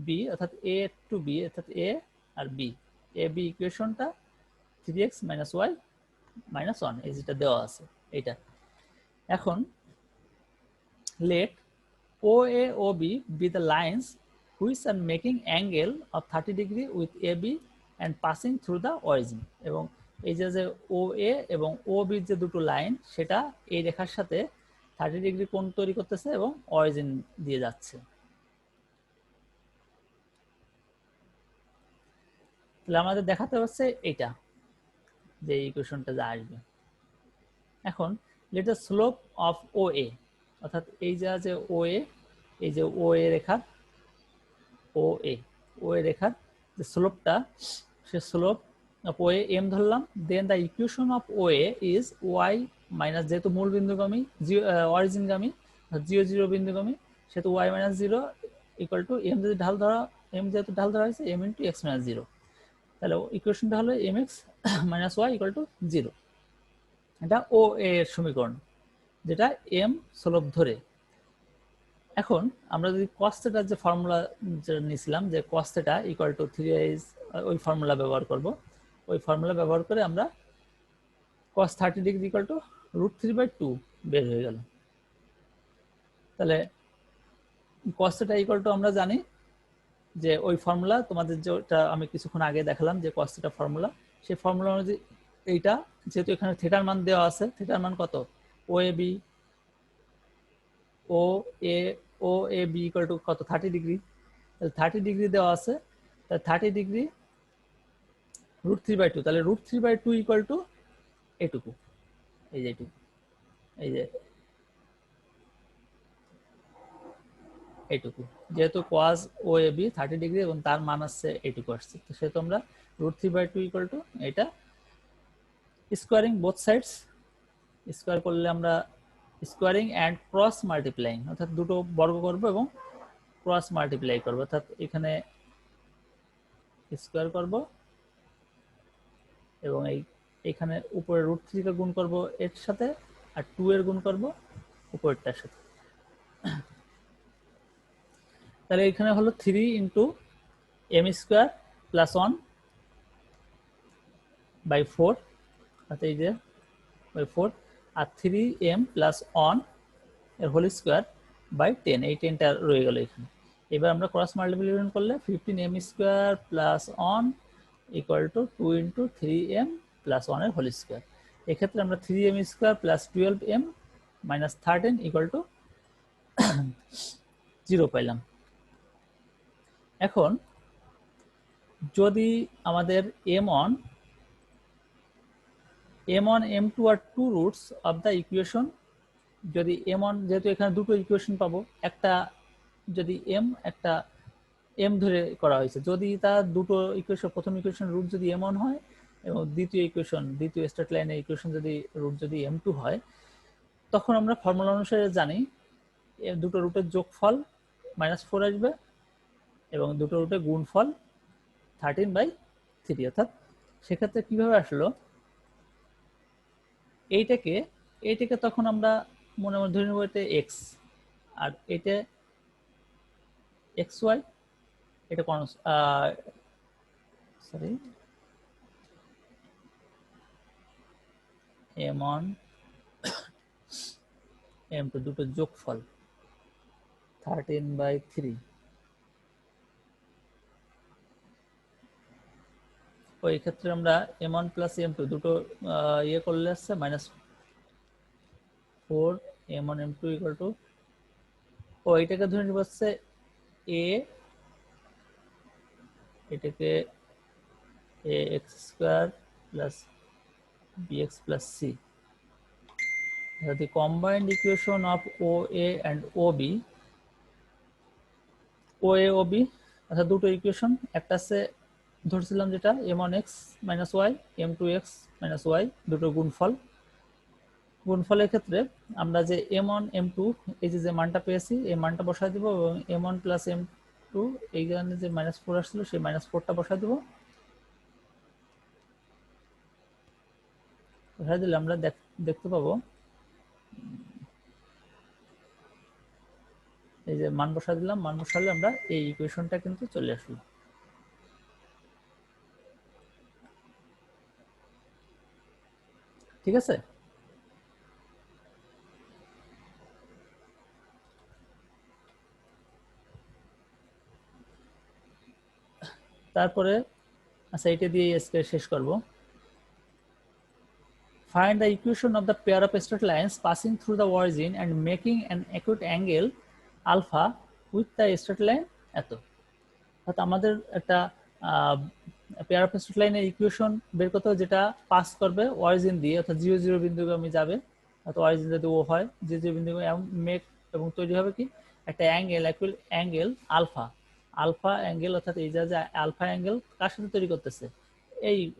B অর্থাৎ এ টু বি অর্থাৎ এ আর বি, এ বি ইকুয়েশনটা 3x - y - 1 এই যেটা দেওয়া আছে এইটা। এখন let OA OB be the lines which are making angle of 30 degree with AB and passing through the origin, এবং এই যে OA এবং OB যে দুটো লাইন সেটা এই রেখার সাথে 30 ডিগ্রি কোণ তৈরি করতেছে এবং অরিজিন দিয়ে যাচ্ছে। তাহলে আমাদের দেখাতে হচ্ছে এইটা, যে ইকুয়েশনটা যা আসবে। এখন let the slope of OA, অর্থাৎ এই যে OA, এই যে OA রেখা, OA রেখার যে স্লোপটা, সে স্লোপ অফ OA m ধরলাম, then the equation of OA is y minus, যেহেতু মূল বিন্দুগামী অরিজিনগামী 0 0 বিন্দুগামী, সেহেতু y - 0 ইকুয়াল টু m, যদি ঢাল ধরা, m যেহেতু ঢাল ধরা হয়েছে m ইন্টু x - 0, তাহলে ইকুয়েশনটা হলো mx - y ইকুয়াল টু 0। এটা OA এর সমীকরণ, যেটা m স্লোপ ধরে। এখন আমরা যদি cos θ যে ফর্মুলা নিয়েছিলাম, যে cos θ ইকুয়াল টু 3i, ওই ফর্মুলা ব্যবহার করব। ওই ফর্মুলা ব্যবহার করে আমরা cos 30 ডিগ্রি ইকুয়াল টু √3/2 বের হয়ে গেল। তাহলে cos θ ইকুয়াল টু আমরা জানি যে ওই ফর্মুলা তোমাদের যেটা আমি কিছুক্ষণ আগে দেখালাম যে cos থিটা ফর্মুলা, সেই ফর্মুলা অনুযায়ী এইটা যেহেতু এখানে থিটার মান দেওয়া আছে, থিটার মান কত, O A B O A B equal to কত 30°, 30° দেওয়া আছে, তাহলে 30° √3/2, তাহলে √3/2 ইকুয়াল টু এটুকু, এই যে এটুকু, এই যে এইটুকু, যেহেতু cos ও এ বি 30° এবং তার মান আসছে এইটুকু আসছে, তো সেহেতু আমরা √3/2 ইকুয়াল টু এটা স্কোয়ারিং বোথ সাইডস, স্কোয়ার করলে আমরা স্কোয়ারিং অ্যান্ড ক্রস মাল্টিপ্লাইং, অর্থাৎ দুটো বর্গ করব এবং ক্রস মাল্টিপ্লাই করব, অর্থাৎ এখানে স্কোয়ার করব এবং এখানে উপরে √3 কে গুণ করব এর সাথে, আর 2 এর গুণ করব উপরেরটার সাথে। তাহলে এখানে হলো 3 ইন্টু এম স্কোয়ার প্লাস 1/4, অর্থাৎ এই যে বাই 4, আর 3m প্লাস 1 এর হোল স্কোয়ার বাই 10, এই 10টা রয়ে গেল এখানে। এবার আমরা ক্রস মাল্টিপ্লিকেশন করলে 15m square plus 1 equal to 2 into 3m plus 1 এর হোল স্কোয়ার। এক্ষেত্রে আমরা 3m square plus 12m minus 13 equal to 0 পাইলাম। এখন যদি আমাদের m1, m2 আর 2 রুটস অফ দ্য ইকুয়েশন, যদি m1, যেহেতু এখানে দুটো ইকুয়েশন পাবো, একটা যদি m একটা m ধরে করা হয়েছে, যদি তার দুটো ইকুয়েশন, প্রথম ইকুয়েশন রুট যদি m1 হয় এবং দ্বিতীয় ইকুয়েশন, দ্বিতীয় স্ট্রেট লাইনের ইকুয়েশন যদি রুট যদি m2 হয়, তখন আমরা ফর্মুলা অনুসারে জানি দুটো রুটের যোগফল -4 আসবে এবং দুটো রুটের গুণফল 13/3, অর্থাৎ সেক্ষেত্রে কিভাবে আসলো, এইটাকে তখন আমরা মনে মনে ধরে নেব এটা এক্স, আর এটা এক্স ওয়াই, এটা সরি m1 m2 দুটো যোগফল 13/3, ওই ক্ষেত্রে আমরা m1 প্লাস m2 দুটো ইয়ে করলে আসছে -4 m1 m2 ইকুয়াল টু, ও এটাকে ধরে নিব হচ্ছে a, এটাকে ax square plus bx plus c, the combined equation of OA and OB, OA OB অর্থাৎ দুটো ইকুয়েশন, একটা আছে ধরছিলাম যেটা m1x - y, m2x - y, দুটো গুণফল, গুণফলের ক্ষেত্রে আমরা যে m1 m2 এই যে মানটা পেয়েছি, এই মানটা বসায় দিব এবং m1 প্লাস m2 এইখানে যে -4 আসছিল সেই -4টা বসায় দিব, বসায় দিলে আমরা দেখতে পাবো এই যে মান বসায় দিলাম, মান বসালে আমরা এই ইকুয়েশনটা কিন্তু চলে আসলো। ঠিক আছে, তারপরে আচ্ছা এটা দিয়ে আজকে শেষ করব। Find the equation of the pair of straight lines passing through the origin and making an acute angle alpha with the straight line এত, অর্থাৎ আমাদের একটা পেয়ার অফ স্ট্রেট লাইনের ইকুয়েশন বের করতে হবে যেটা পাস করবে অরিজিন দিয়ে, অর্থাৎ 0 0 বিন্দুগামী যাবে, অর্থাৎ অরিজিন যদি ও হয় 0 0 বিন্দুগামী মেক, এবং তৈরি হবে কি একটা angle, equal angle alpha, alpha angle, অর্থাৎ এই যে আলফা অ্যাঙ্গেল কার সাথে তৈরি করতেছে,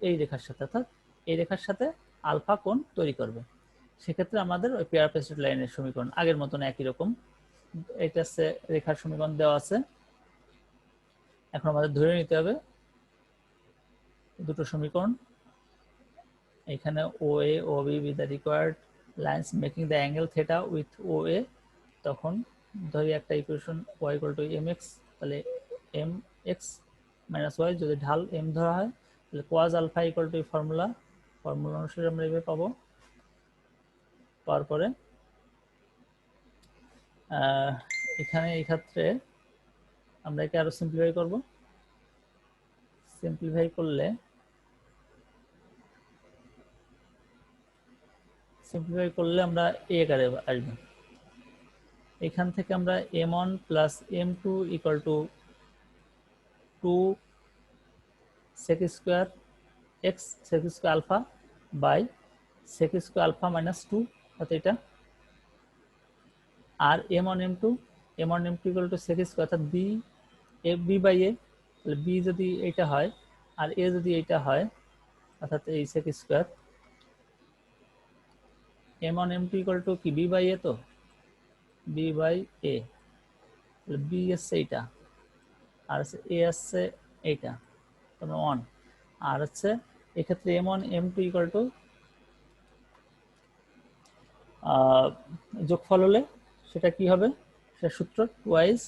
এই রেখার সাথে, অর্থাৎ এই রেখার সাথে আলফা কোণ তৈরি করবে। সেক্ষেত্রে আমাদের ওই পেয়ার অফ স্ট্রেট লাইনের সমীকরণ আগের মতন একই রকম, এটা হচ্ছে রেখার সমীকরণ দেওয়া আছে। এখন আমাদের ধরে নিতে হবে দুটো সমীকরণ, এখানে OA OB with the required lines making the angle theta with OA, তখন ধরি একটা equation y equal to mx, তাহলে mx minus y যদি ঢাল m ধরা হয় তাহলে cos alpha equal to formula অনুসারে আমরা এইভাবে পাবো। পাওয়ার পরে এখানে এই ক্ষেত্রে আমরা একে আরো সিম্পলিফাই করব। সিম্পলিফাই করলে আমরা a আকারে আসবে। এখান থেকে আমরা m1 plus m2 equal to 2 sec square x sec square alpha by sec square alpha minus 2 অর্থাৎ এটা, আর m1 m2 equal to sec square অর্থাৎ b বাই a, তাহলে b যদি এটা হয় আর a যদি এটা হয় অর্থাৎ এই sec square m1 m2 equal two কি b বাই a, তো b বাই a, তাহলে b আসছে এইটা আর হচ্ছে a আসছে এইটা, তাহলে 1, আর হচ্ছে এক্ষেত্রে m1 m2 ইকুয়াল টু যোগফল হলে সেটা কি হবে, সেটা সূত্র twice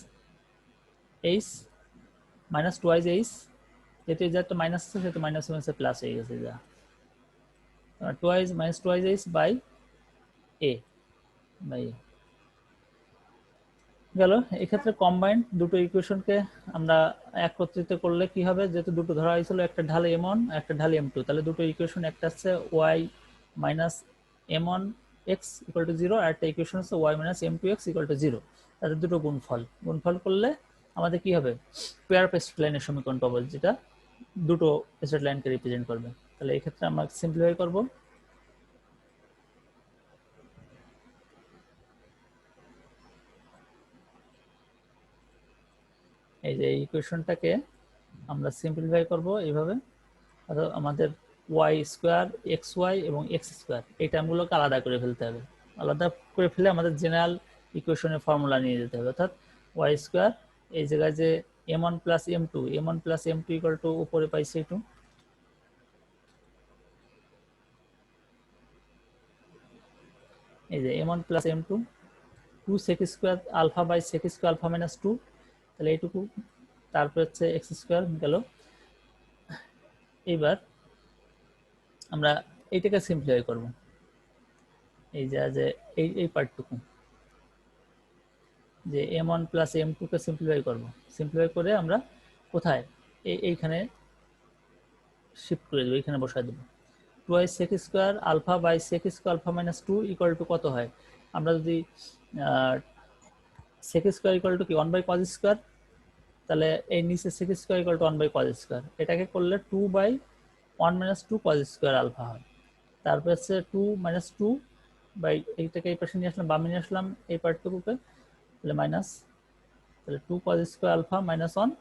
H minus twice H, যেহেতু এই যে একটা মাইনাস আছে সেহেতু মাইনাস মাইনাসে প্লাস হয়ে গেছে, যা twice minus twice H by A গেল। এক্ষেত্রে কম্বাইন্ড দুটো ইকুয়েশনকে আমরা একত্রিত করলে কি হবে, যেহেতু দুটো ধরা হয়েছিল, একটা ঢাল m1 একটা ঢাল m2, তাহলে দুটো ইকুয়েশন, একটা হচ্ছে y minus m1 x equal to 0 আর একটা ইকুয়েশন হচ্ছে y minus m2 x equal to 0, তাদের দুটো গুণফল করলে আমাদের কি হবে, পেয়ার অফ স্ট্রেট লাইনের সমীকরণ পাবো, যেটা দুটো স্ট্রেট লাইনকে রিপ্রেজেন্ট করবে। তাহলে এই ক্ষেত্রে আমরা সিম্পলিফাই করব। এই যে ইকুয়েশনটাকে আমরা সিম্পলিফাই করব এইভাবে, অর্থাৎ আমাদের ওয়াই স্কোয়ার এক্স ওয়াই এবং এক্স স্কোয়ার এই টার্মগুলোকে আলাদা করে ফেলতে হবে। আলাদা করে ফেলে আমাদের জেনারেল ইকুয়েশনের ফর্মুলা নিয়ে যেতে হবে, অর্থাৎ ওয়াই স্কোয়ার এই জায়গায় যে m1 plus m2 equal two উপরে পাইছি একটু, এই যে m1 plus m2 2 sec square alpha by sec square alpha minus 2, তাহলে এইটুকু, তারপর হচ্ছে এক্স স্কোয়ার গেল। এইবার আমরা এইটাকে সিম্পলিফাই করব, এই যে এই পার্টটুকু যে m1 প্লাস m2 কে সিম্পলিফাই করব, সিম্পলিফাই করে আমরা কোথায় এইখানে শিফট করে দেব, এইখানে বসায় দেব। 2i sec square alpha by sec square alpha minus 2 equal to কত হয়, আমরা যদি sec স্কয়ার ইকুয়াল টু কি 1 বাই cos স্কয়ার, তাহলে এই নিচে sec square equal to 1 by cos square, এটাকে করলে 2 by 1 minus 2 cos square alpha হয়। তারপর হচ্ছে 2 মাইনাস 2 বাই এইটাকে এই পাশে নিয়ে আসলাম, বামে নিয়ে আসলাম এই পার্টটুকুকে, তাহলে মাইনাস, তাহলে 2 cos স্কয়ার আলফা মাইনাস 1,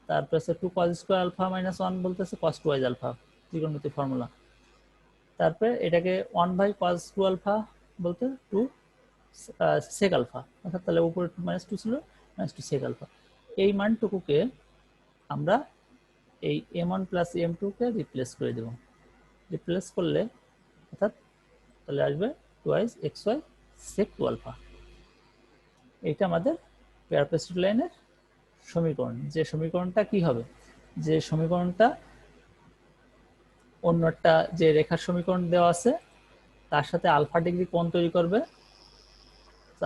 তারপর হচ্ছে 2 cos স্কয়ার আলফা মাইনাস 1 বলতেছে cos 2i আলফা, ত্রিকোণমিতিক ফর্মুলা। তারপরে এটাকে 1 বাই cos 2 আলফা বলতে 2 sec আলফা, অর্থাৎ তাহলে উপরে মাইনাস 2 ছিল, মাইনাস 2 sec আলফা। এই মানটুকুকে আমরা এই m1 প্লাস m2 কে রিপ্লেস করে দেব, রিপ্লেস করলে অর্থাৎ তাহলে আসবে 2i xy sec 2 আলফা। এইটা আমাদের পেয়ার অফ স্ট্রেট লাইনের সমীকরণ। যে সমীকরণটা কি হবে, যে সমীকরণটা অন্যটা যে রেখার সমীকরণ দেওয়া আছে তার সাথে আলফা ডিগ্রি কোণ তৈরি করবে,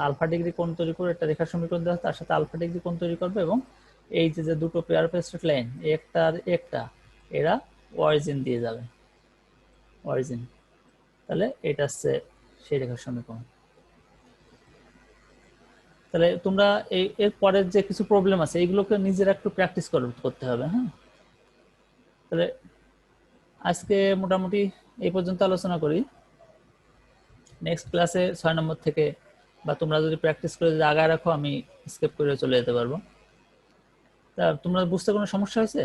আলফা ডিগ্রি কোণ তৈরি করে একটা রেখার সমীকরণ দেওয়া আছে তার সাথে আলফা ডিগ্রি কোণ তৈরি করবে, এবং এই যে দুটো পেয়ার অফ স্ট্রেট লাইন একটা আর একটা এরা অরিজিন দিয়ে যাবে, অরিজিন, তাহলে এটা হচ্ছে সেই রেখার সমীকরণ। তাহলে তোমরা এর পরের যে কিছু প্রবলেম আছে এইগুলোকে নিজেরা একটু প্র্যাকটিস করতে হবে। হ্যাঁ, তাহলে আজকে মোটামুটি এই পর্যন্ত আলোচনা করি। নেক্সট ক্লাসে 6 নম্বর থেকে, বা তোমরা যদি প্র্যাকটিস করে যদি আগায় রাখো আমি স্কিপ করে চলে যেতে পারবো। তা তোমরা বুঝতে কোনো সমস্যা হয়েছে?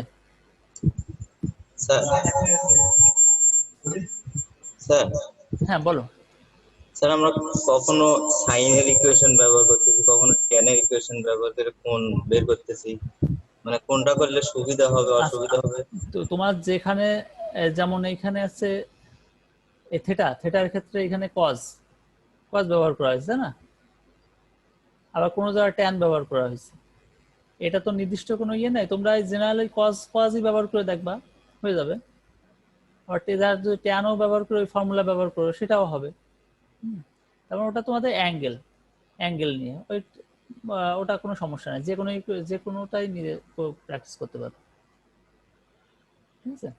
স্যার স্যার হ্যাঁ বলো। স্যার আমরা কখনো সাইনের ইকুয়েশন ব্যবহার করতেছি, কখনো ট্যানের ইকুয়েশন ব্যবহার করে কোণ বের করতেছি, মানে কোনটা করলে সুবিধা হবে অসুবিধা হবে? তো তোমার যেখানে যেমন এইখানে আছে এই থেটার ক্ষেত্রে এখানে কজ ব্যবহার করা হয়েছে না, আবার কোনো জায়গায় ট্যান ব্যবহার করা হয়েছে, এটা তো নির্দিষ্ট কোনো ইয়ে নাই, তোমরা জেনারেলি কজই ব্যবহার করে দেখবা, হয়ে যাবে। আবার যদি ট্যানও ব্যবহার করে ওই ফর্মুলা ব্যবহার করো সেটাও হবে। তারপর ওটা তোমাদের অ্যাঙ্গেল নিয়ে ওই ওটা কোনো সমস্যা নেই, যে কোনোটাই নিজে প্র্যাকটিস করতে পারো। ঠিক আছে।